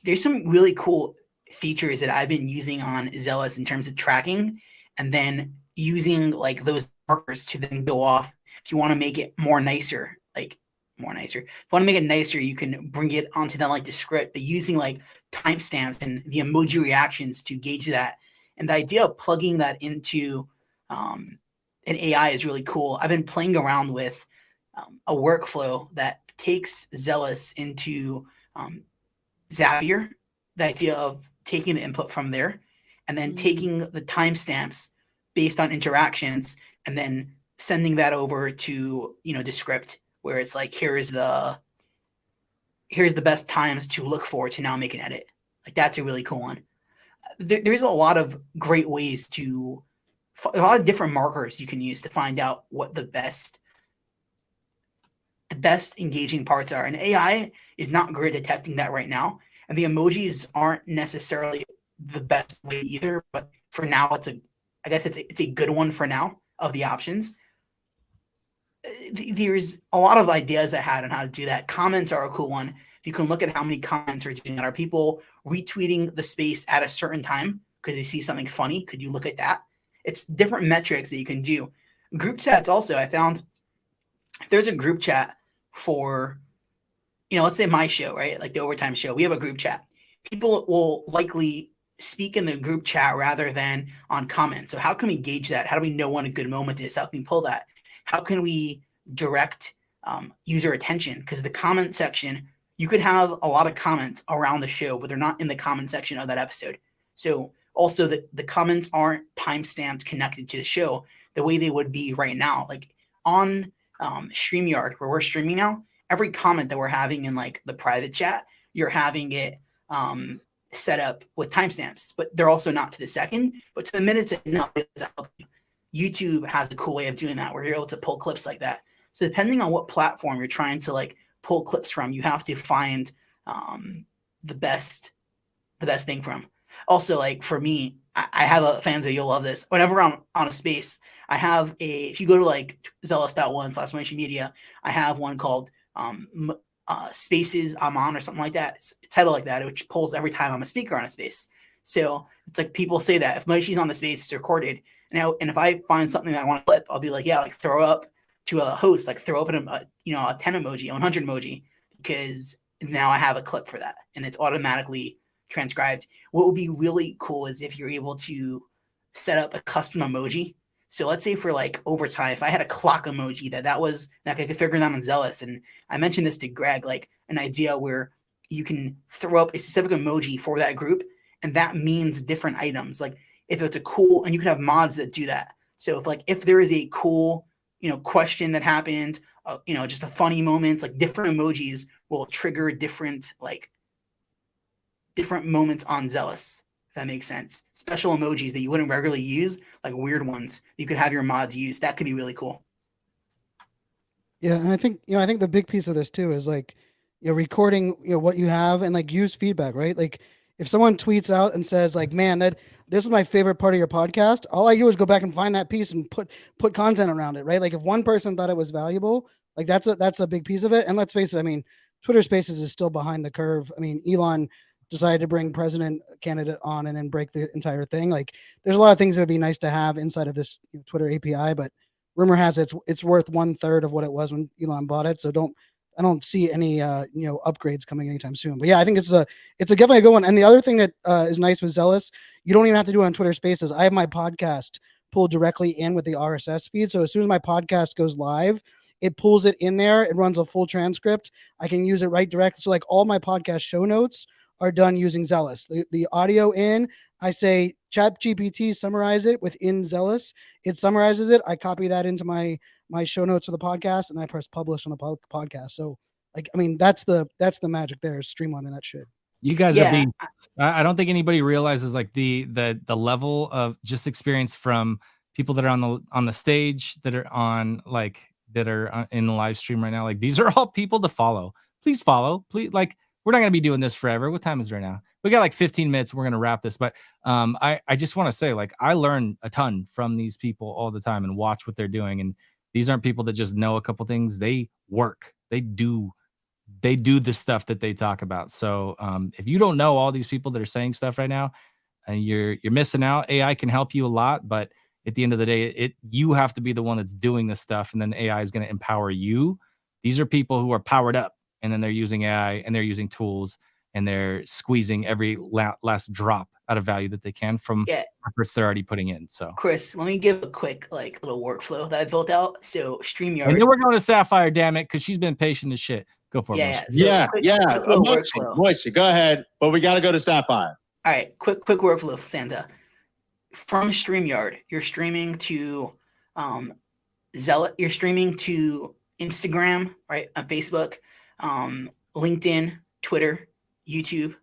There's some really cool features that I've been using on Zealous in terms of tracking, and then using like those markers to then go off. If you want to make it nicer, if you want to make it nicer, you can bring it onto then like the script, but using like timestamps and the emoji reactions to gauge that. And the idea of plugging that into an AI is really cool. I've been playing around with a workflow that takes Zealous into Zapier, the idea of taking the input from there and then taking the timestamps based on interactions and then sending that over to, you know, the script where it's like, here's the best times to look for to now make an edit. Like, that's a really cool one. There's a lot of great ways a lot of different markers you can use to find out what the best engaging parts are. And AI is not great at detecting that right now. And the emojis aren't necessarily the best way either, but for now, I guess it's a good one for now of the options. There's a lot of ideas I had on how to do that. Comments are a cool one. If you can look at how many comments are doing that, are people retweeting the space at a certain time because they see something funny? Could you look at that? It's different metrics that you can do. Group chats also, I found if there's a group chat for, let's say my show, right? Like the Overtime show, we have a group chat. People will likely speak in the group chat rather than on comments. So how can we gauge that? How do we know when a good moment is? How can we pull that? How can we direct user attention? Because the comment section, you could have a lot of comments around the show, but they're not in the comment section of that episode. So also the comments aren't timestamped connected to the show the way they would be right now. Like on StreamYard, where we're streaming now, every comment that we're having in like the private chat, you're having it set up with timestamps, but they're also not to the second, but to the minutes and not to help you. YouTube has a cool way of doing that where you're able to pull clips like that. So depending on what platform you're trying to like pull clips from, you have to find the best thing from. Also, like for me, I have a Fanzo, you'll love this. Whenever I'm on a space, I have if you go to like zealous.one/motion-media, I have one called Spaces I'm on or something like that. It's titled like that, which pulls every time I'm a speaker on a space. So it's like people say that if Moishi's on the space, it's recorded. And if I find something that I want to clip, I'll be like, yeah, like throw up to a host, like throw up a 10 emoji, a 100 emoji, because now I have a clip for that and it's automatically transcribed. What would be really cool is if you're able to set up a custom emoji. So let's say for like Overtime, if I had a clock emoji that was like I could figure it out on Zealous, and I mentioned this to Greg, like an idea where you can throw up a specific emoji for that group, and that means different items. Like if it's a cool, and you can have mods that do that. So if there is a cool, question that happened, just a funny moment, like different emojis will trigger different moments on Zealous. If that makes sense. Special emojis that you wouldn't regularly use, like weird ones, you could have your mods use. That could be really cool. Yeah, and I think the big piece of this too is like, recording, what you have and like use feedback, right? Like if someone tweets out and says like, man, this is my favorite part of your podcast, all I do is go back and find that piece and put content around it, right? Like if one person thought it was valuable, like that's a big piece of it. And let's face it, I mean, Twitter Spaces is still behind the curve. I mean, Elon decided to bring president candidate on and then break the entire thing. Like there's a lot of things that would be nice to have inside of this Twitter API, but rumor has it's worth 1/3 of what it was when Elon bought it. So I don't see any upgrades coming anytime soon. But yeah, I think it's a definitely a good one. And the other thing that is nice with Zealous, you don't even have to do it on Twitter Spaces. I have my podcast pulled directly in with the RSS feed. So as soon as my podcast goes live, it pulls it in there. It runs a full transcript. I can use it right directly. So like all my podcast show notes are done using Zealous. The audio in, I say ChatGPT summarize it within Zealous. It summarizes it. I copy that into my show notes for the podcast, and I press publish on the podcast. So, like, I mean, that's the magic there, is streamlining that shit. You guys are being. I don't think anybody realizes like the level of just experience from people that are on the stage, that are on in the live stream right now. Like these are all people to follow. Please follow. Please, like, we're not going to be doing this forever. What time is it right now? We got like 15 minutes. We're going to wrap this. But I just want to say, like, I learn a ton from these people all the time and watch what they're doing. And these aren't people that just know a couple things. They work. They do the stuff that they talk about. So if you don't know all these people that are saying stuff right now, you're missing out. AI can help you a lot, but at the end of the day, you have to be the one that's doing this stuff, and then AI is going to empower you. These are people who are powered up, and then they're using AI and they're using tools, and they're squeezing every last drop out of value that they can from efforts they're already putting in. So, Chris, let me give a quick little workflow that I built out. So StreamYard. And then we're going to Sapphire, damn it, because she's been patient as shit. Go for it. Moishi, go ahead, but we got to go to Sapphire. All right, quick workflow, Santa. From StreamYard, you're streaming to Zealot. You're streaming to Instagram, right, on Facebook, LinkedIn, Twitter, YouTube,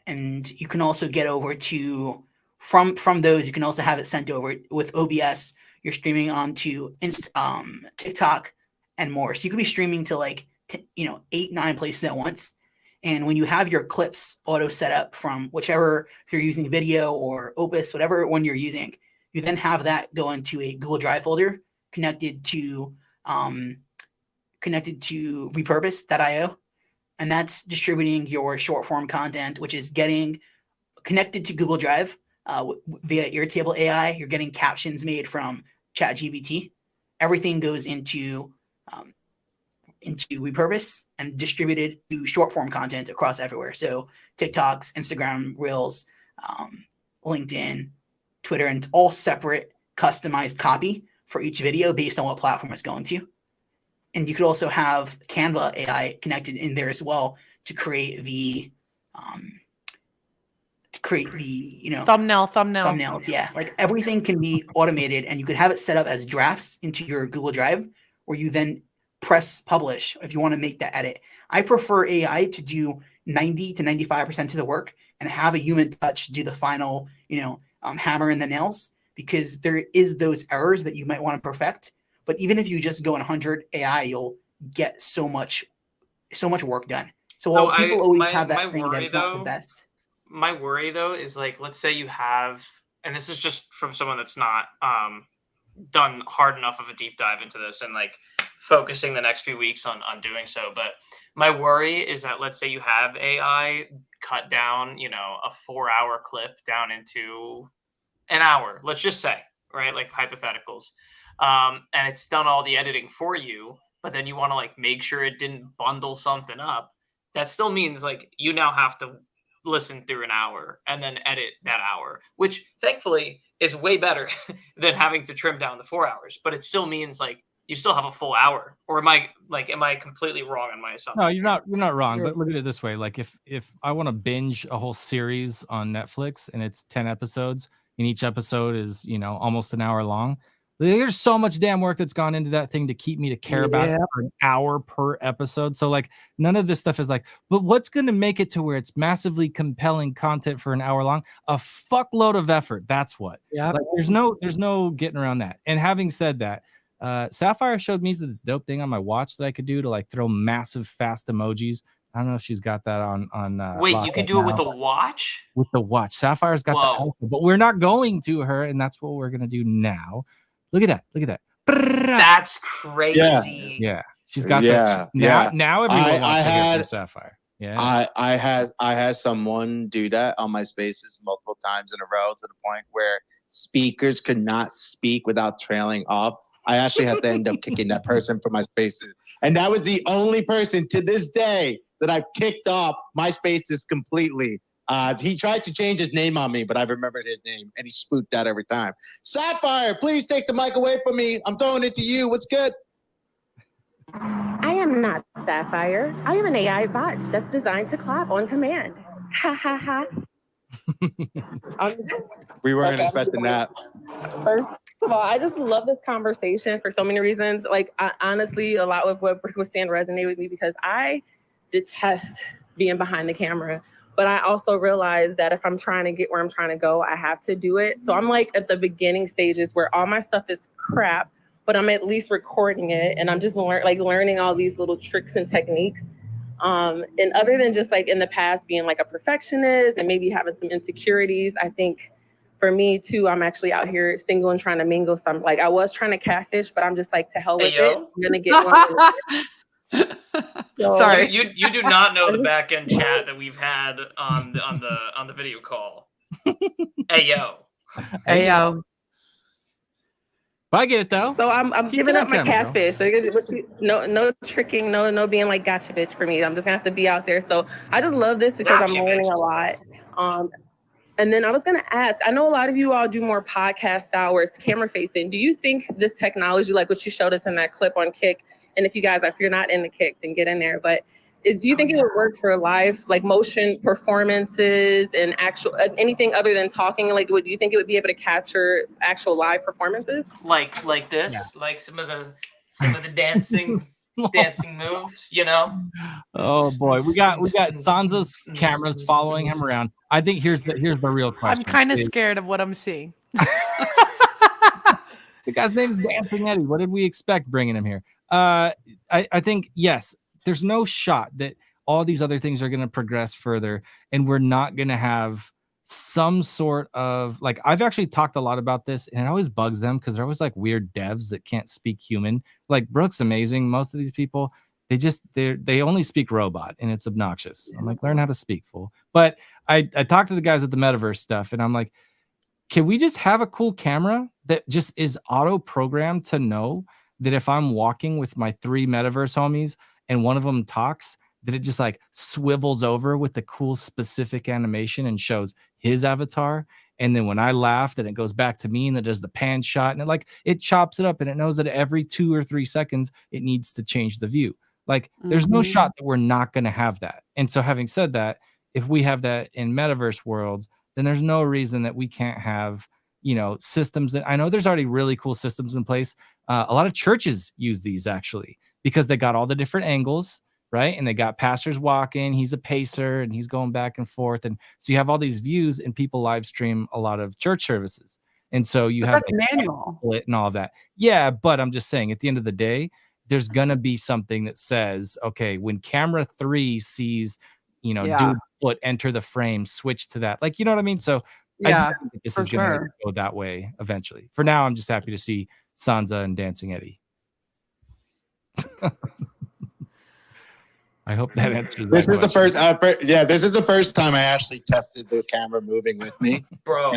and you can also get over to from those. You can also have it sent over with OBS. You're streaming onto TikTok and more. So you could be streaming to 8-9 places at once. And when you have your clips auto set up from whichever, if you're using video or Opus, whatever one you're using, you then have that go into a Google Drive folder connected to repurpose.io. And that's distributing your short form content, which is getting connected to Google Drive via Airtable AI. You're getting captions made from ChatGPT. Everything goes into repurpose and distributed to short form content across everywhere. So TikToks, Instagram, Reels, LinkedIn, Twitter, and all separate customized copy for each video based on what platform it's going to. And you could also have Canva AI connected in there as well to create the thumbnails. Yeah, like everything can be automated, and you could have it set up as drafts into your Google Drive, where you then press publish if you want to make that edit. I prefer AI to do 90 to 95% of the work and have a human touch do the final, hammer in the nails, because there is those errors that you might want to perfect. But even if you just go in 100 AI, you'll get so much work done. So while people always have that thing that's not the best. My worry though is like, let's say you have, and this is just from someone that's not done hard enough of a deep dive into this and like focusing the next few weeks on doing so. But my worry is that let's say you have AI cut down, a 4-hour clip down into an hour, let's just say, right? Like hypotheticals. And it's done all the editing for you, but then you want to like make sure it didn't bundle something up. That still means like you now have to listen through an hour and then edit that hour, which thankfully is way better than having to trim down the 4 hours. But it still means like you still have a full hour. Or am I completely wrong on my assumption? No, you're not wrong. But look at it this way: like if I want to binge a whole series on Netflix and it's 10 episodes and each episode is almost an hour long. There's so much damn work that's gone into that thing to keep me to care about it for an hour per episode. So like none of this stuff is like, but what's going to make it to where it's massively compelling content for an hour long? A fuckload of effort. That's what. Yeah. Like there's no getting around that. And having said that, Sapphire showed me this dope thing on my watch that I could do to like throw massive fast emojis. I don't know if she's got that on. Wait, you can do it with a watch? With the watch. Sapphire's got the alpha, but we're not going to her, and that's what we're going to do now. Look at that. That's crazy. Yeah. She's got that. Now everyone wants to hear from Sapphire. Yeah. I had someone do that on my spaces multiple times in a row to the point where speakers could not speak without trailing off. I actually had to end up kicking that person from my spaces. And that was the only person to this day that I've kicked off my spaces completely. He tried to change his name on me, but I remembered his name, and he spooked out every time. Sapphire, please take the mic away from me. I'm throwing it to you. What's good? I am not Sapphire. I am an AI bot that's designed to clap on command. Ha ha ha. We weren't expecting that. First of all, I just love this conversation for so many reasons. Like, honestly, a lot of what Brick was saying resonated with me because I detest being behind the camera. But I also realize that if I'm trying to get where I'm trying to go, I have to do it. So I'm like at the beginning stages where all my stuff is crap, but I'm at least recording it. And I'm just learning all these little tricks and techniques. And other than just like in the past being like a perfectionist and maybe having some insecurities, I think for me too, I'm actually out here single and trying to mingle. So I'm like, I was trying to catfish, but I'm just like, to hell with it. I'm going to get one. So, sorry, you do not know the back end chat that we've had on the video call. Hey yo. I get it though. So I'm giving up my catfish. So no tricking, no being like gotcha bitch for me. I'm just gonna have to be out there. So I just love this because I'm learning a lot. And then I was gonna ask, I know a lot of you all do more podcast style where it's camera facing. Do you think this technology, like what you showed us in that clip on Kick, and if you're not in the Kick, then get in there. But do you think it would work for live, like motion performances and actual anything other than talking? Like, do you think it would be able to capture actual live performances? Like this, like some of the dancing moves, Oh boy, we got Sansa's cameras following him around. I think here's the real question. I'm kind of scared of what I'm seeing. The guy's name is Dancing Eddie. What did we expect bringing him here? I think, yes, there's no shot that all these other things are going to progress further, and we're not going to have some sort of like, I've actually talked a lot about this, and it always bugs them because they're always like weird devs that can't speak human. Like Brooke's amazing. Most of these people, they only speak robot, and it's obnoxious. I'm like, learn how to speak, fool. But I talked to the guys with the metaverse stuff, and I'm like, can we just have a cool camera that just is auto programmed to know that if I'm walking with my 3 metaverse homies and one of them talks, that it just like swivels over with the cool specific animation and shows his avatar. And then when I laugh, then it goes back to me and it does the pan shot, and it chops it up, and it knows that every 2 or 3 seconds it needs to change the view. Like there's no shot that we're not going to have that. And so having said that, if we have that in metaverse worlds, then there's no reason that we can't have, systems that I know there's already really cool systems in place. A lot of churches use these actually because they got all the different angles, right? And they got pastors walking, he's a pacer and he's going back and forth. And so you have all these views, and people live stream a lot of church services. And so you have manual and all of that. Yeah. But I'm just saying at the end of the day, there's going to be something that says, okay, when camera 3 sees, dude foot enter the frame, switch to that. Like, you know what I mean? So I do think this is going to go that way eventually. For now, I'm just happy to see Sansa and Dancing Eddie. I hope that answers that. This is the first. This is the first time I actually tested the camera moving with me, bro.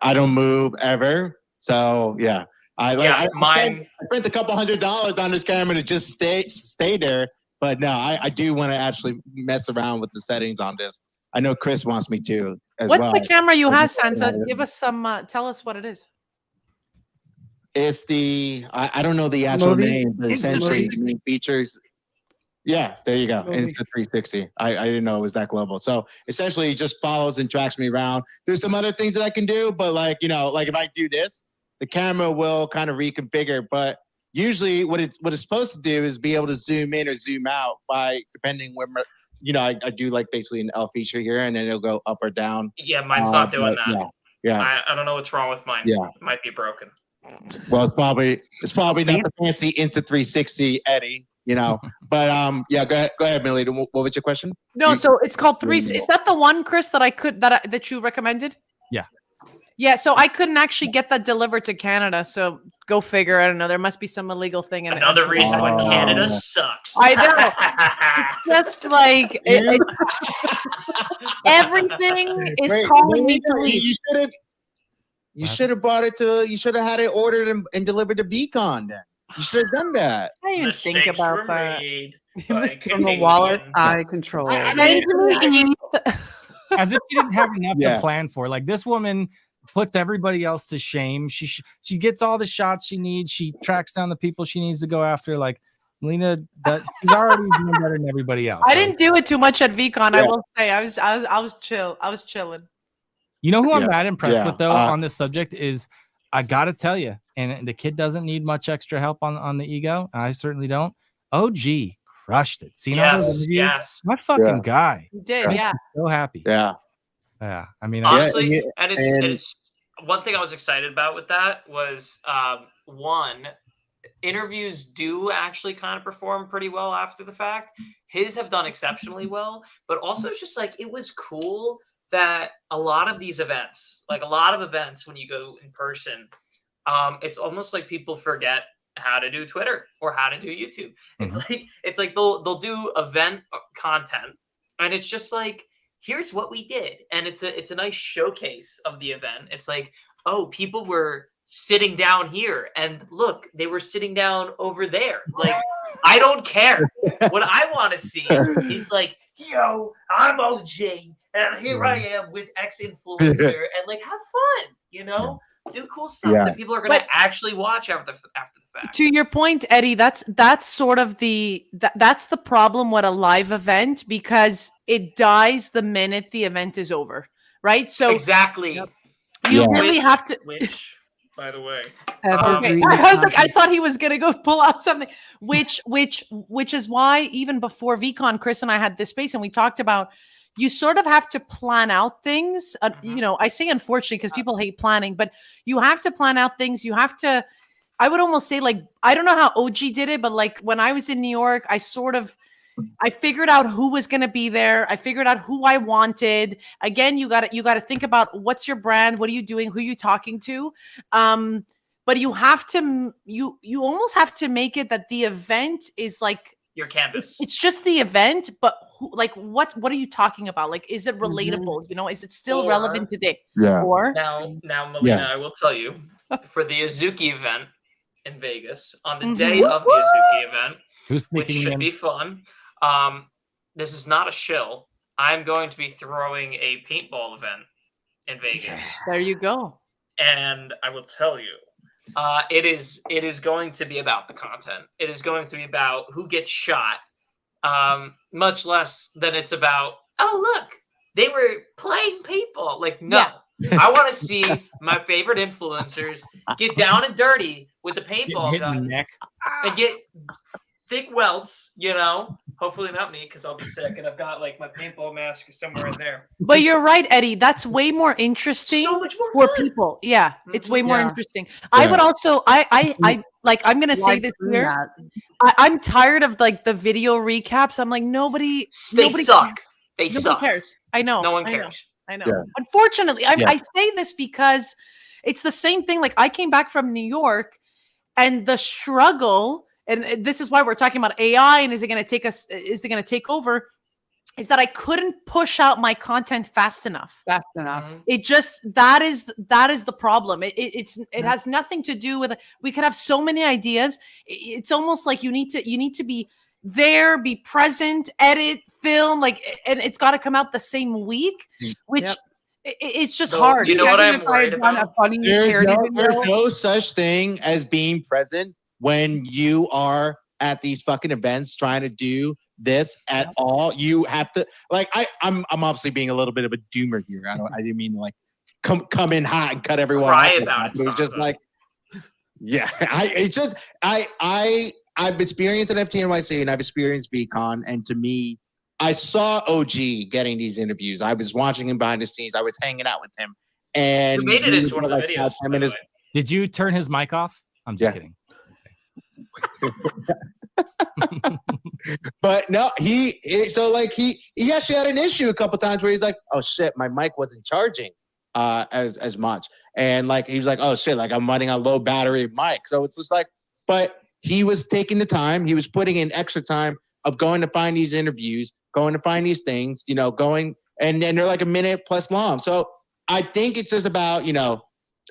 I don't move ever. So yeah, I spent a couple $100 on this camera to just stay there. But no, I do want to actually mess around with the settings on this. I know Chris wants me to as well. What's the camera you have, Sansa? Give us some. Tell us what it is. It's the I don't know the actual name, but essentially the main features. Yeah, there you go. Insta360. I didn't know it was that global. So essentially, it just follows and tracks me around. There's some other things that I can do, but like if I do this, the camera will kind of reconfigure. But usually, what it's supposed to do is be able to zoom in or zoom out by depending where I do like basically an L feature here, and then it'll go up or down. Yeah, mine's not doing that. Yeah. I don't know what's wrong with mine. Yeah, it might be broken. Well, it's probably not the fancy Insta360 Eddie. But go ahead, Millie. What was your question? No, so it's called 3. Is that the one, Chris, that you recommended? Yeah. Yeah, so I couldn't actually get that delivered to Canada. So go figure. I don't know. There must be some illegal thing in it. Another reason why Canada sucks. I know. That's like everything is calling me to leave. You should have brought it to. You should have had it ordered and delivered to Beacon. Then you should have done that. I didn't even think about that. From the wallet I control. As if she didn't have enough to plan for. Like this woman puts everybody else to shame. She gets all the shots she needs. She tracks down the people she needs to go after. Like Melina, she's already doing better than everybody else. I didn't do it too much at VCon. I will say I was chill. I was chilling. You know who I'm mad impressed with though on this subject is, I gotta tell you, and the kid doesn't need much extra help on the ego. I certainly don't. OG crushed it. See, my fucking guy. He did, yeah. So happy. Yeah. I mean, honestly, and it's one thing I was excited about with that was one, interviews do actually kind of perform pretty well after the fact. His have done exceptionally well, but also it's just like it was cool that a lot of these events, like a lot of events when you go in person, it's almost like people forget how to do Twitter or how to do YouTube. It's like they'll do event content, and it's just like, here's what we did, and it's a nice showcase of the event. It's like, oh, people were sitting down here, and look, they were sitting down over there. Like, I don't care. What I want to see is like, yo, I'm OJ, and here I am with X influencer, and like, have fun, do cool stuff that people are going to actually watch after the fact. To your point, Eddie, that's sort of that's the problem with a live event, because it dies the minute the event is over, right? So exactly, you really have to. Which, by the way, okay. I was like, I thought he was gonna go pull out something. Which is why even before VCon, Chris and I had this space, and we talked about, you sort of have to plan out things. I say unfortunately because people hate planning, but you have to plan out things. You have to, I would almost say, like, I don't know how OG did it, but like when I was in New York, I sort of, I figured out who was going to be there. I figured out who I wanted. Again, you got to think about what's your brand, what are you doing, who are you talking to. But you have to you almost have to make it that the event is like your canvas. It's just the event, but what are you talking about? Like, is it relatable? You know, is it still relevant today? Yeah. Or now, Melina, I will tell you, for the Azuki event in Vegas, on the day of the Azuki event, which should be fun. This is not a shill. I'm going to be throwing a paintball event in Vegas. There you go. And I will tell you, it is going to be about the content. It is going to be about who gets shot, much less than it's about, oh, look, they were playing paintball. Like, no. Yeah. I want to see my favorite influencers get down and dirty with the paintball guns and get thick welts, you know. Hopefully not me, because I'll be sick and I've got like my paintball mask somewhere in there. But you're right, Eddie. That's way more interesting for people. Yeah, it's way more interesting. Yeah. I would also, I like, I'm gonna say this here. I'm tired of like the video recaps. I'm like, nobody suck. They suck. Cares. I know. No one cares. I know. Yeah. Unfortunately, I say this because it's the same thing. Like, I came back from New York, and the struggle. And this is why we're talking about AI and is it going to take over? Is that I couldn't push out my content fast enough. It just, that is the problem. It has nothing to do with, we could have so many ideas. It's almost like you need to be there, be present, edit, film, like, and it's got to come out the same week, which it's just hard. You know what I'm worried about? There's no such thing as being present when you are at these fucking events trying to do this at all. You have to, like, I'm obviously being a little bit of a doomer here. I didn't mean to like come in hot and cut everyone cry off. About it. It's just like, yeah, I've experienced an FTNYC and I've experienced VCon, and to me, I saw OG getting these interviews. I was watching him behind the scenes. I was hanging out with him, and we made it into one of the videos. Did you turn his mic off? I'm just kidding. But no, he actually had an issue a couple times where he's like, oh shit, my mic wasn't charging as much, and like he was like, oh shit, like I'm running on low battery mic. So it's just like, but he was taking the time, he was putting in extra time of going to find these interviews, going to find these things, you know, going and they're like a minute plus long. So I think it's just about, you know,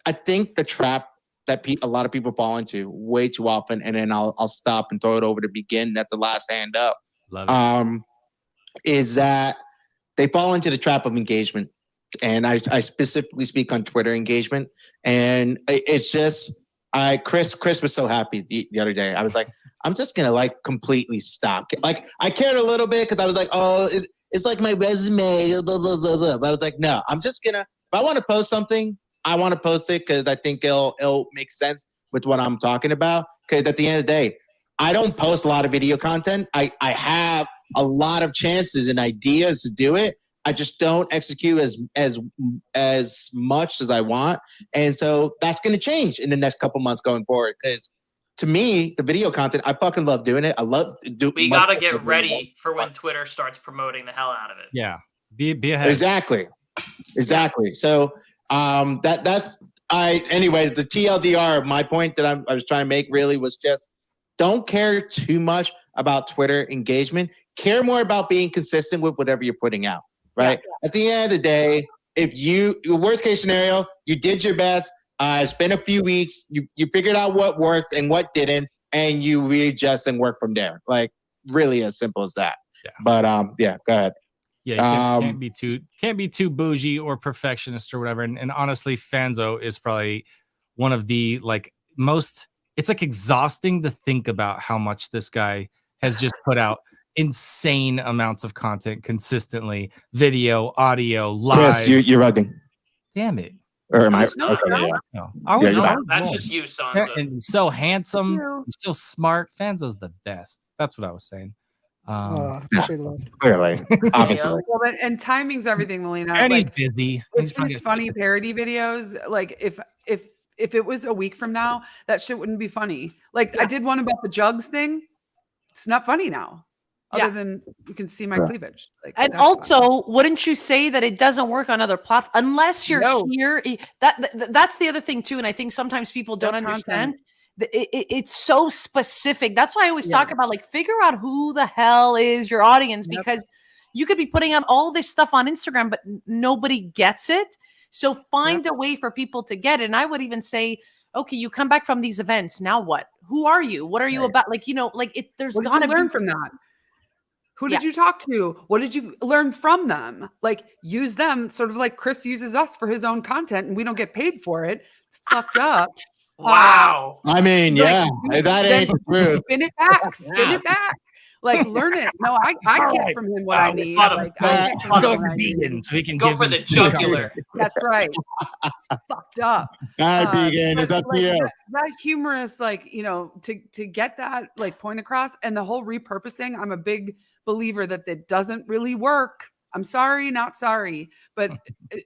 I think the trap that a lot of people fall into way too often, and then I'll stop and throw it over to Begin at the last hand up. Is that they fall into the trap of engagement, and I specifically speak on Twitter engagement, and it's just Chris was so happy the other day. I was like, I'm just gonna like completely stop. Like I cared a little bit because I was like, oh, it's like my resume, blah, blah, blah, blah. But I was like, no, I'm just gonna, if I want to post something, I want to post it because I think it'll make sense with what I'm talking about. Because at the end of the day, I don't post a lot of video content. I have a lot of chances and ideas to do it. I just don't execute as much as I want. And so that's going to change in the next couple months going forward. Because to me, the video content, I fucking love doing it. I love doing it. We got to get ready for when Twitter starts promoting the hell out of it. Yeah. Be ahead. Exactly. So anyway, the TLDR, my point that I was trying to make really was just don't care too much about Twitter engagement. Care more about being consistent with whatever you're putting out, right? Yeah. At the end of the day, if your worst case scenario, you did your best, it's been a few weeks, you figured out what worked and what didn't, and you readjust and work from there. Like really as simple as that. Yeah. But go ahead. Yeah, can't be too bougie or perfectionist or whatever. And honestly, Fanzo is probably one of the most. It's like exhausting to think about how much this guy has just put out insane amounts of content consistently, video, audio, live. Chris, you're rugging. Damn it! Or am I? No. That's just you, Sansa. And so handsome, he's so smart. Fanzo's the best. That's what I was saying. Clearly, obviously. Well, and timing's everything, Melina. And he's busy. These funny parody videos, like if it was a week from now, that shit wouldn't be funny. Like I did one about the jugs thing. It's not funny now. other than you can see my cleavage. Like, And that's also, wouldn't you say that it doesn't work on other platforms unless you're here? That's the other thing too, and I think sometimes people don't understand. It's so specific. That's why I always talk about like figure out who the hell is your audience, because you could be putting out all this stuff on Instagram, but nobody gets it. So find a way for people to get it. And I would even say, okay, you come back from these events. Now what? Who are you? What are you about? Like, you know, like there's what gotta did you learn be from that. Who did you talk to? What did you learn from them? Like use them sort of like Chris uses us for his own content and we don't get paid for it. It's fucked up. Wow. I mean, that ain't the truth. Spin it back. Spin it back. Like learn it. No, I get from him what I need. Like I get from him what I need. So he can go for the jugular. That's right. It's fucked up. All right, Vegan, it's up to you. That humorous, like, you know, to get that like point across, and the whole repurposing. I'm a big believer that it doesn't really work. I'm sorry, not sorry, but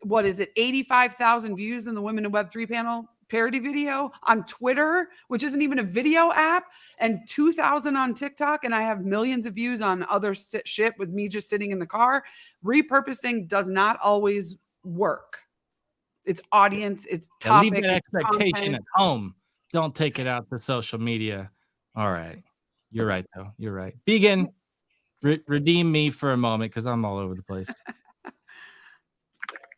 what is it? 85,000 views in the Women in Web3 panel parody video on Twitter, which isn't even a video app, and 2,000 on TikTok, and I have millions of views on other shit with me just sitting in the car. Repurposing does not always work. It's audience, it's topic, leave that expectation content. at home. Don't take it out to social media. All right. You're right, though. You're right. Vegan, redeem me for a moment because I'm all over the place.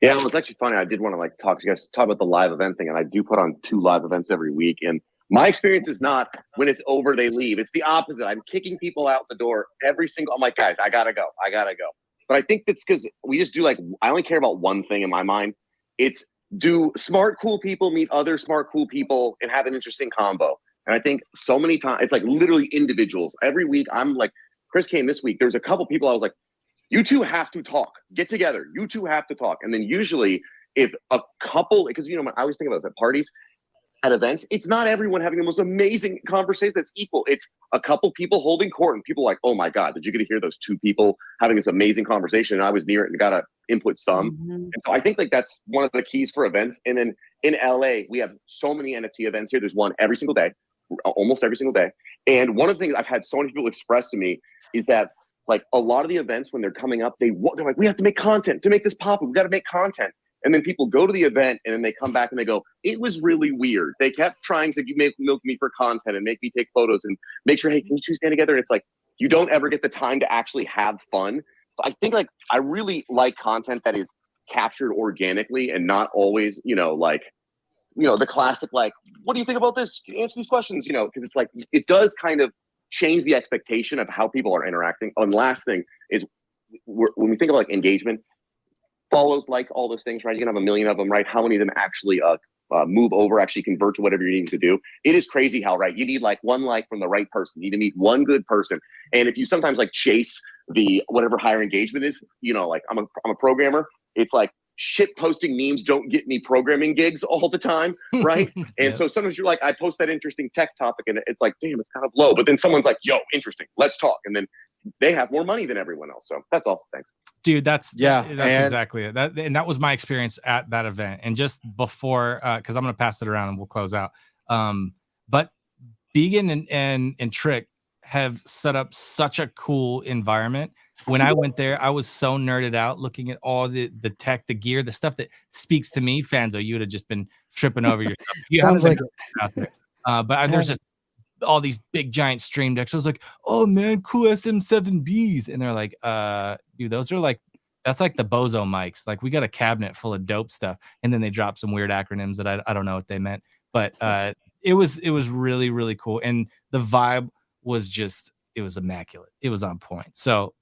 Yeah, well, it's actually funny. I did want to like talk to you guys, talk about the live event thing, and I do put on 2 live events every week. And my experience is not when it's over, they leave. It's the opposite. I'm kicking people out the door every single. I'm like, guys, I gotta go. But I think that's because we just do like. I only care about one thing in my mind. It's do smart, cool people meet other smart, cool people and have an interesting combo. And I think so many times it's like literally individuals. Every week, I'm like, Chris came this week. There's a couple people I was like, you two have to talk. Get together. You two have to talk. And then usually if a couple, because, you know, I always think about this at parties, at events, it's not everyone having the most amazing conversation that's equal. It's a couple people holding court and people like, oh my God, did you get to hear those 2 people having this amazing conversation? And I was near it and got to input some. And so I think like that's one of the keys for events. And then in LA, we have so many NFT events here. There's one every single day, almost every single day. And one of the things I've had so many people express to me is that like a lot of the events when they're coming up, they're like, we have to make content to make this pop. We've got to make content. And then people go to the event and then they come back and they go, it was really weird. They kept trying to milk me for content and make me take photos and make sure, hey, can you two stand together? And it's like, you don't ever get the time to actually have fun. So I think like, I really like content that is captured organically and not always, you know, like, you know, the classic, like, what do you think about this? Answer these questions, you know, because it's like, it does kind of change the expectation of how people are interacting. And last thing is when we think of like engagement, follows, likes, all those things, right? You can have a million of them, right? How many of them actually move over, actually convert to whatever you're needing to do? It is crazy how, right? You need like 1 like from the right person. You need to meet 1 good person. And if you sometimes like chase the whatever higher engagement is, you know, like I'm a programmer. It's like shit posting memes don't get me programming gigs all the time, right? And so sometimes you're like, I post that interesting tech topic and it's like, damn, it's kind of low. But then someone's like, yo, interesting, let's talk. And then they have more money than everyone else. So that's all. Thanks. Dude, that's exactly it. That was my experience at that event. And just before, because I'm gonna pass it around and we'll close out. But Vegan and Trick have set up such a cool environment. When I went there, I was so nerded out looking at all the tech, the gear, the stuff that speaks to me. Fanzo, you would have just been tripping over yourself. You Sounds like out there. But there's just all these big giant stream decks. I was like, oh man, cool SM7Bs. And they're like, dude, those are like, that's like the Bozo mics. Like we got a cabinet full of dope stuff. And then they dropped some weird acronyms that I don't know what they meant. But it was really, really cool. And the vibe was just, it was immaculate. It was on point. So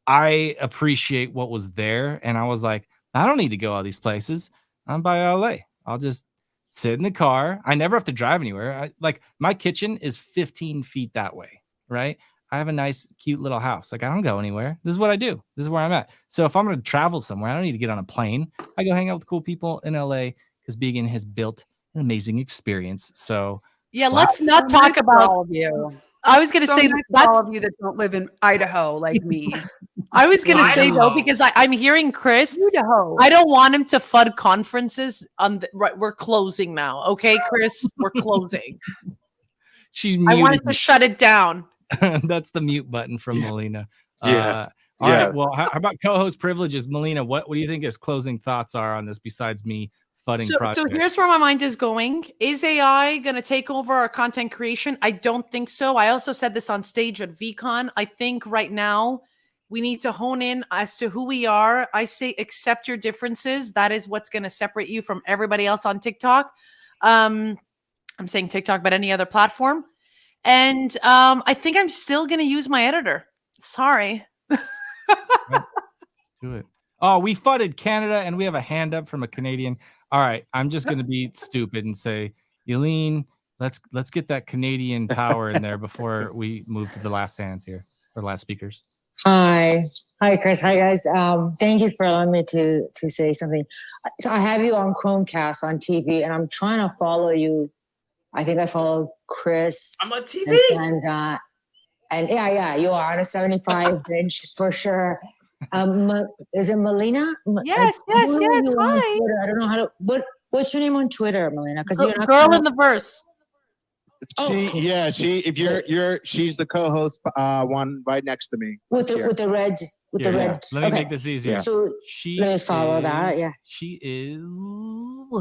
I appreciate what was there. And I was like, I don't need to go all these places. I'm by LA. I'll just sit in the car. I never have to drive anywhere. Like my kitchen is 15 feet that way, right? I have a nice, cute little house. Like I don't go anywhere. This is what I do. This is where I'm at. So if I'm going to travel somewhere, I don't need to get on a plane. I go hang out with cool people in LA because Vegan has built an amazing experience. So yeah, let's not talk about all of you. I was going to say nice that's all of you that don't live in Idaho like me. I was going to say though, because I'm hearing Chris. Idaho. I don't want him to FUD conferences. Right, we're closing now. Okay, Chris, we're closing. She's I wanted to shut it down. That's the mute button from Melina. Yeah. All Yeah. right. Well, how about co-host privileges, Melina? What do you think his closing thoughts are on this? Besides me fudding So project. here's where my mind is going. Is AI going to take over our content creation? I don't think so. I also said this on stage at VCon. I think right now we need to hone in as to who we are. I say accept your differences. That is what's going to separate you from everybody else on TikTok. I'm saying TikTok, but any other platform. And I think I'm still going to use my editor. Sorry. Do it. Oh, we fudded Canada, and we have a hand up from a Canadian. All right, I'm just going to be stupid and say, Eileen, let's get that Canadian power in there before we move to the last hands here, or last speakers. Hi, Chris. Hi, guys. Thank you for allowing me to say something. So I have you on Chromecast on TV, and I'm trying to follow you. I think I follow Chris. I'm on TV. And yeah, you are on a 75-inch for sure. Is it Melina? Yes. Hi. I don't know how to. What's your name on Twitter, Melina? Because you're not Girl in the verse. She's the co-host, one right next to me. With the red. Let me make this easier. So let me follow that. Yeah. She is.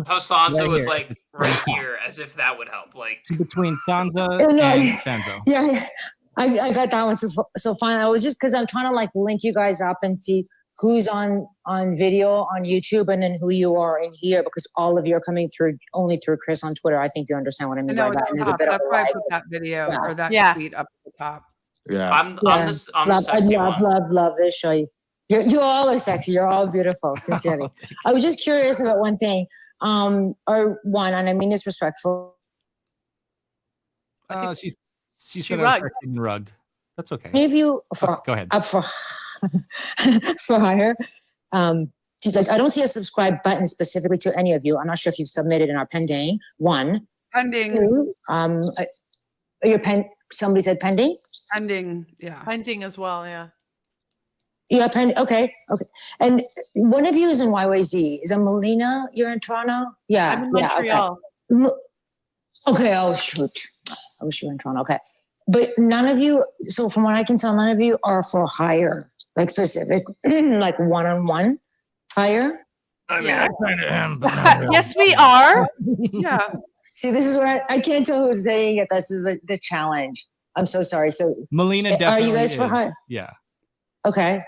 How Sansa Right was here. like right here, as if that would help. Like between Sansa No, and Fanzo. Yeah. I got that one so fine. I was just because I'm trying to like link you guys up and see who's on video on YouTube and then who you are in here because all of you are coming through only through Chris on Twitter. I think you understand what I mean No, by it's that. And there's top. a bit of That's a why I lag. put that video or that Yeah. tweet up at the top. Yeah. I'm the sexy one. Love this show. You all are sexy. You're all beautiful. Sincerely. I was just curious about one thing. And I mean this respectful. She said I was sexy and rugged. That's okay. Any of you Go ahead. up for hire? I don't see a subscribe button specifically to any of you. I'm not sure if you've submitted and are pending. One. Pending. Two, somebody said pending? Pending, yeah. Pending as well, yeah. Yeah, pending. Okay. And one of you is in YYZ. Is it Melina? You're in Toronto? Yeah. I'm in Montreal. Okay. Oh, shoot. I wish you were in Toronto. Okay. But none of you, so from what I can tell, none of you are for hire, like specific, like one-on-one hire. I mean, I kind of am. But not really. Yes, we are. Yeah. See, this is where I can't tell who's saying it. This is the challenge. I'm so sorry. So Melina definitely are you guys is. for hire? Yeah. Okay,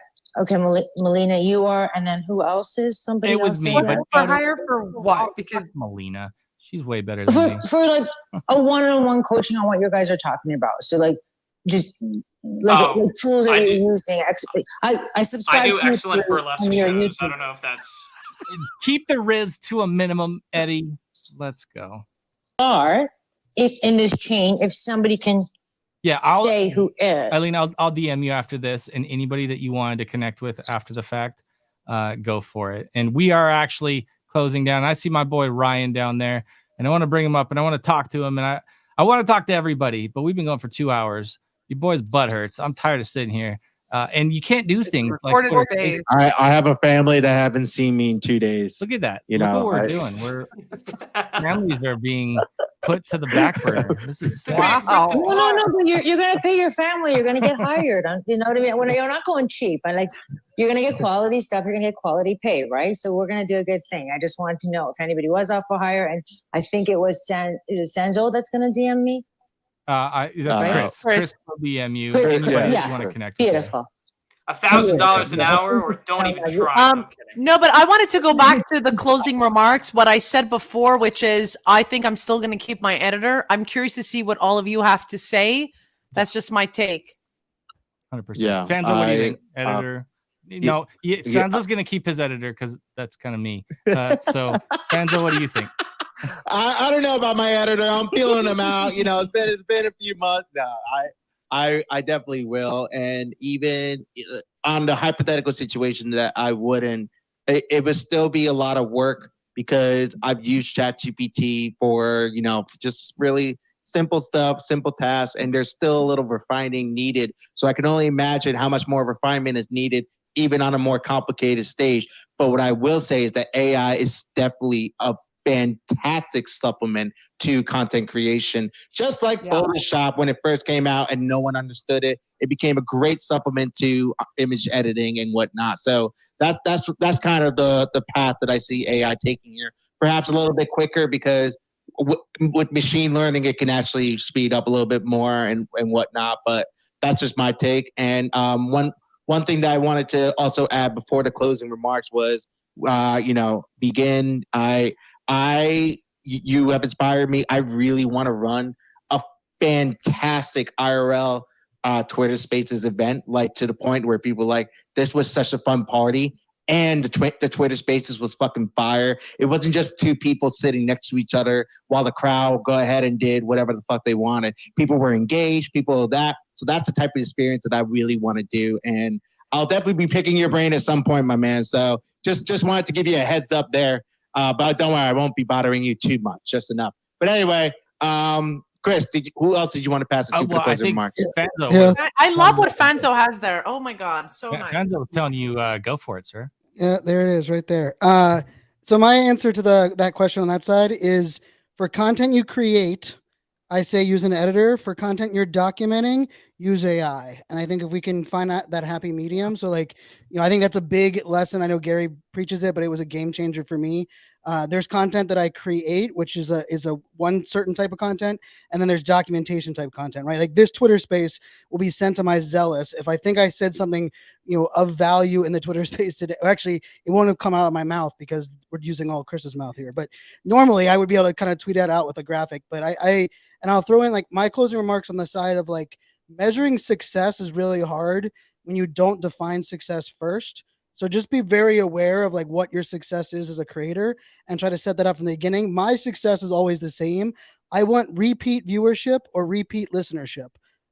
Melina, you are, and then who else is? Somebody It was else me, is? but For hire for what? Because Melina, she's way better than me. for like a one-on-one coaching on what you guys are talking about. So like just like tools that you're using. I subscribe. I do to you excellent through- burlesque on your shows. I YouTube. don't know if that's. Keep the Riz to a minimum, Eddie. Let's go. Are if in this chain, if somebody can I'll say who is. Eileen, I'll DM you after this, and anybody that you wanted to connect with after the fact, go for it. And we are actually closing down. I see my boy Ryan down there, and I want to bring him up, and I want to talk to him, and I want to talk to everybody, but we've been going for 2 hours. Your boy's butt hurts. I'm tired of sitting here. And you can't do things like I have a family that haven't seen me in 2 days. Look at that. You Look know what we're doing. We're families are being put to the back burner. This is sad. Wow. No, but you're gonna pay your family. You're gonna get hired. You know what I mean? When you're not going cheap, you're gonna get quality stuff. You're gonna get quality pay, right? So we're gonna do a good thing. I just wanted to know if anybody was up for hire, and I think it was Sanzo that's gonna DM me. That's Chris. Chris will DM you. Chris, Anybody yeah. you want to connect with. Beautiful. $1,000 an hour, or don't even try. I'm kidding. No, but I wanted to go back to the closing remarks, what I said before, which is I think I'm still going to keep my editor. I'm curious to see what all of you have to say. That's just my take. 100%. Yeah, Fanzo, what do you think? Editor? No, Sanzo's going to keep his editor because that's kind of me. So, Fanzo, what do you think? I don't know about my editor. I'm feeling him out. You know, it's been a few months now. I definitely will. And even on the hypothetical situation that I wouldn't, it would still be a lot of work because I've used ChatGPT for, just really simple stuff, simple tasks, and there's still a little refining needed. So I can only imagine how much more refinement is needed even on a more complicated stage. But what I will say is that AI is definitely a fantastic supplement to content creation. Just like Photoshop, when it first came out and no one understood it, it became a great supplement to image editing and whatnot. So that's kind of the path that I see AI taking here. Perhaps a little bit quicker because with machine learning, it can actually speed up a little bit more and whatnot. But that's just my take. And one thing that I wanted to also add before the closing remarks was, Begin. You have inspired me. I really want to run a fantastic IRL Twitter Spaces event, like to the point where people like, this was such a fun party. And the Twitter Spaces was fucking fire. It wasn't just two people sitting next to each other while the crowd go ahead and did whatever the fuck they wanted. People were engaged, people that. So that's the type of experience that I really want to do. And I'll definitely be picking your brain at some point, my man. So just wanted to give you a heads up there. But don't worry, I won't be bothering you too much, just enough. But anyway, Chris, who else did you want to pass it to for the closing remarks? I love what Fanzo has there. Oh my God, so nice. Fanzo was telling you, go for it, sir. Yeah, there it is right there. So my answer to that question on that side is, for content you create, I say use an editor. For content you're documenting, use AI. And I think if we can find that happy medium, so I think that's a big lesson. I know Gary preaches it, but it was a game changer for me. There's content that I create, which is a one certain type of content, and then there's documentation type content, right? Like this Twitter space will be sent to my Zealous. If I think I said something, of value in the Twitter space today, actually, it won't have come out of my mouth because we're using all Chris's mouth here. But normally I would be able to kind of tweet that out with a graphic. But I'll throw in like my closing remarks on the side of like, measuring success is really hard when you don't define success first. So just be very aware of like what your success is as a creator and try to set that up from the beginning. My success is always the same. I want repeat viewership or repeat listenership.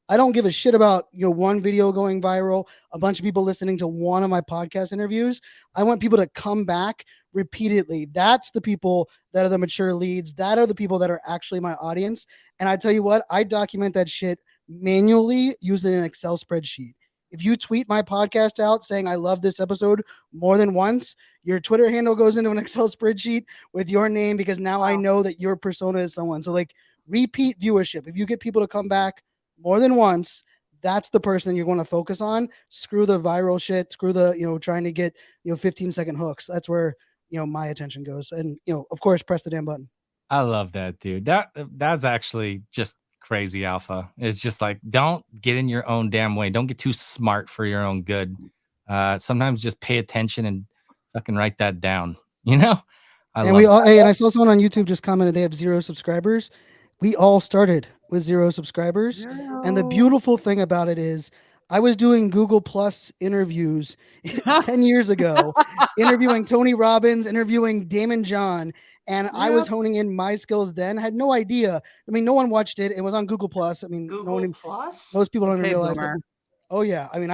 I don't give a shit about one video going viral, a bunch of people listening to one of my podcast interviews. I want people to come back repeatedly. That's the people that are the mature leads. That are the people that are actually my audience. And I tell you what, I document that shit manually using an Excel spreadsheet. If you tweet my podcast out saying I love this episode more than once, your Twitter handle goes into an Excel spreadsheet with your name, because now I know that your persona is someone. So like repeat viewership. If you get people to come back more than once, that's the person you're going to focus on. Screw the viral shit. Screw the, trying to get, 15-second hooks. That's where, my attention goes. And, of course, press the damn button. I love that, dude. That's actually just crazy alpha. It's just like, don't get in your own damn way. Don't get too smart for your own good. Sometimes just pay attention and fucking write that down. And I saw someone on YouTube just commented they have 0 subscribers. We all started with 0 subscribers. And the beautiful thing about it is I was doing Google Plus interviews 10 years ago, interviewing Tony Robbins, interviewing Damon John. And I was honing in my skills then. I had no idea. I mean, no one watched it. It was on Google Plus. I mean, most people don't even realize that. Oh yeah. I mean,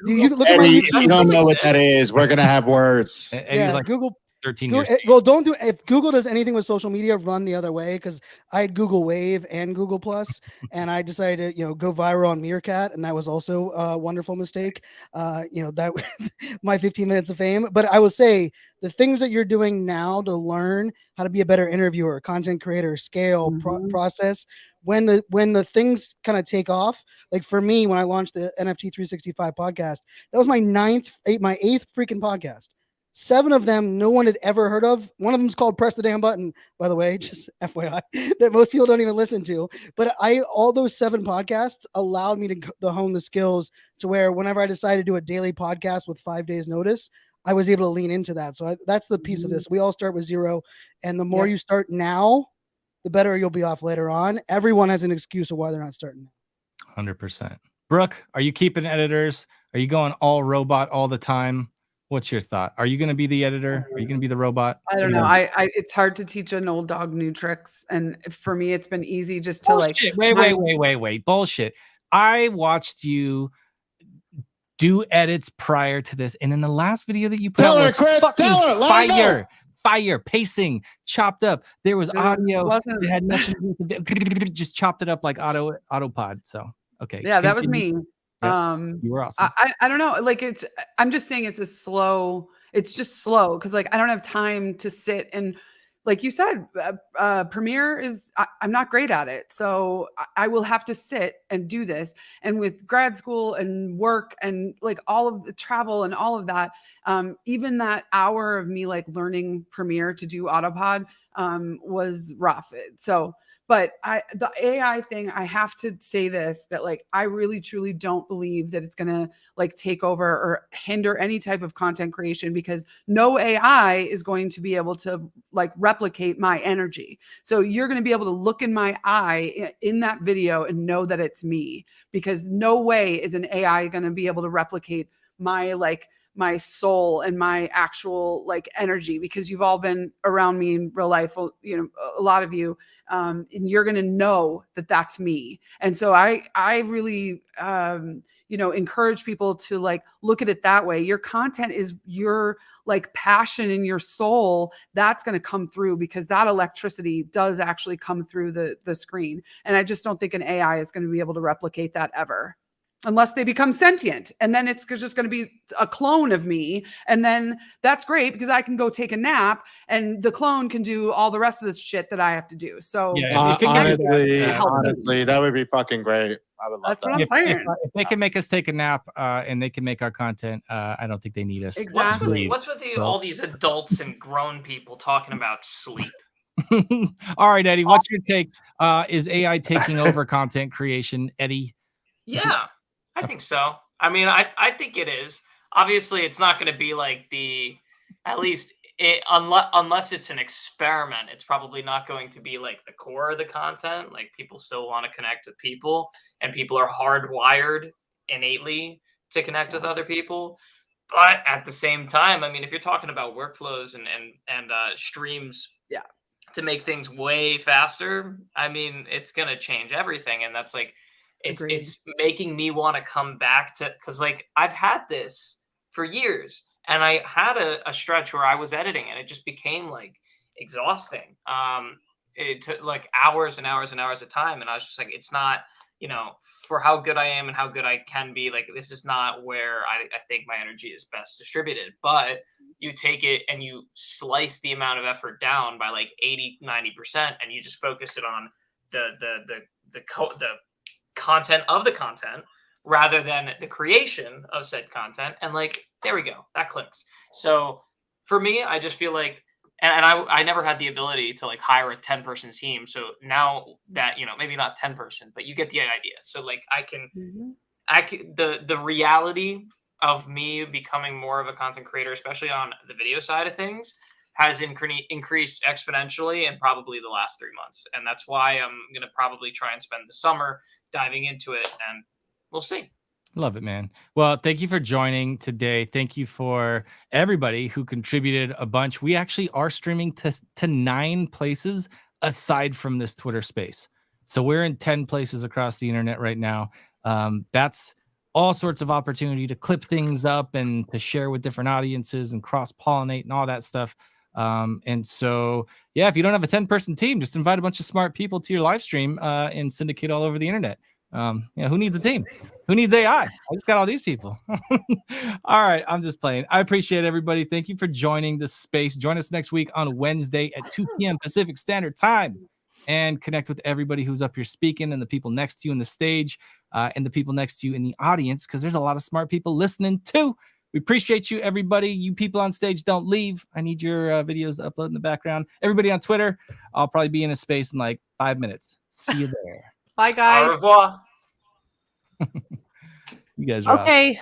you look at my YouTube. If you don't know what that is, we're gonna have words. And he's like Google. 13 years. Well, don't do. If Google does anything with social media, run the other way, because I had Google Wave and Google Plus, and I decided to go viral on Meerkat, and that was also a wonderful mistake. That my 15 minutes of fame. But I will say the things that you're doing now to learn how to be a better interviewer, content creator, scale, process. When the things kind of take off, like for me, when I launched the NFT 365 podcast, that was my eighth freaking podcast. 7 of them no one had ever heard of. One of them is called Press the Damn Button, by the way, just FYI, that most people don't even listen to. But all those 7 podcasts allowed me to hone the skills to where whenever I decided to do a daily podcast with 5 days notice, I was able to lean into that. So that's the piece of this. We all start with 0. And the more you start now, the better you'll be off later on. Everyone has an excuse of why they're not starting. 100%. Brooke, are you keeping editors? Are you going all robot all the time? What's your thought? Are you going to be the editor? Are you going to be the robot? I don't know. It's hard to teach an old dog new tricks. And for me, it's been easy just to Wait. Bullshit. I watched you do edits prior to this. And in the last video that you put out was fucking fire, pacing, chopped up. There was audio. It had nothing to do with it. Just chopped it up like autopod. So, okay. Yeah, that was me. Yep. You were awesome. I don't know. Like I'm just saying it's just slow. Cause like, I don't have time to sit and like you said, Premiere is, I'm not great at it. So I will have to sit and do this. And with grad school and work and like all of the travel and all of that, even that hour of me like learning Premiere to do Autopod was rough. So, but the AI thing, I have to say this, that like, I really truly don't believe that it's going to like take over or hinder any type of content creation, because no AI is going to be able to like replicate my energy. So you're going to be able to look in my eye in that video and know that it's me, because no way is an AI going to be able to replicate my my soul and my actual like energy, because you've all been around me in real life, you know, a lot of you, and you're going to know that that's me. And so I really, you know, encourage people to like look at it that way. Your content is your like passion and your soul. That's going to come through, because that electricity does actually come through the screen. And I just don't think an AI is going to be able to replicate that ever, unless they become sentient, and then it's just going to be a clone of me. And then that's great, because I can go take a nap and the clone can do all the rest of this shit that I have to do. So honestly, that would be fucking great. I would love that's that. what I'm saying. If they can make us take a nap and they can make our content, I don't think they need us. Exactly. What's with you, all these adults and grown people talking about sleep? All right, Eddie, what's your take? Is AI taking over content creation, Eddie? Yeah, I think so. I mean, I think it is. Obviously, it's not going to be like unless it's an experiment, it's probably not going to be like the core of the content. Like, people still want to connect with people, and people are hardwired innately to connect with other people. But at the same time, I mean, if you're talking about workflows and streams, yeah, to make things way faster, I mean, it's going to change everything. And that's like, it's making me want to come back to, because like I've had this for years, and I had a stretch where I was editing and it just became like exhausting. It took like hours and hours and hours of time, and I was just like, it's not, you know, for how good I am and how good I can be, like, this is not where I think my energy is best distributed. But you take it and you slice the amount of effort down by like 80-90%, and you just focus it on the content of the content rather than the creation of said content. And like, there we go, that clicks. So for me, I just feel like, and I never had the ability to like hire a 10-person team. So now that, you know, maybe not 10-person, but you get the idea. So like I can the reality of me becoming more of a content creator, especially on the video side of things, has increased exponentially in probably the last 3 months. And that's why I'm going to probably try and spend the summer diving into it, and we'll see. Love it, man. Well, thank you for joining today. Thank you for everybody who contributed a bunch. We actually are streaming to 9 places aside from this Twitter space. So we're in 10 places across the internet right now. That's all sorts of opportunity to clip things up and to share with different audiences and cross-pollinate and all that stuff. And so, yeah, if you don't have a 10-person team, just invite a bunch of smart people to your live stream and syndicate all over the internet. Yeah, who needs a team? Who needs AI? I just got all these people. All right, I'm just playing. I appreciate everybody. Thank you for joining this space. Join us next week on Wednesday at 2 p.m. Pacific Standard Time, and connect with everybody who's up here speaking, and the people next to you in the stage, and the people next to you in the audience, because there's a lot of smart people listening too. We appreciate you, everybody. You people on stage, don't leave. I need your videos to upload in the background. Everybody on Twitter, I'll probably be in a space in like 5 minutes. See you there. Bye, guys. Au revoir. You guys are okay.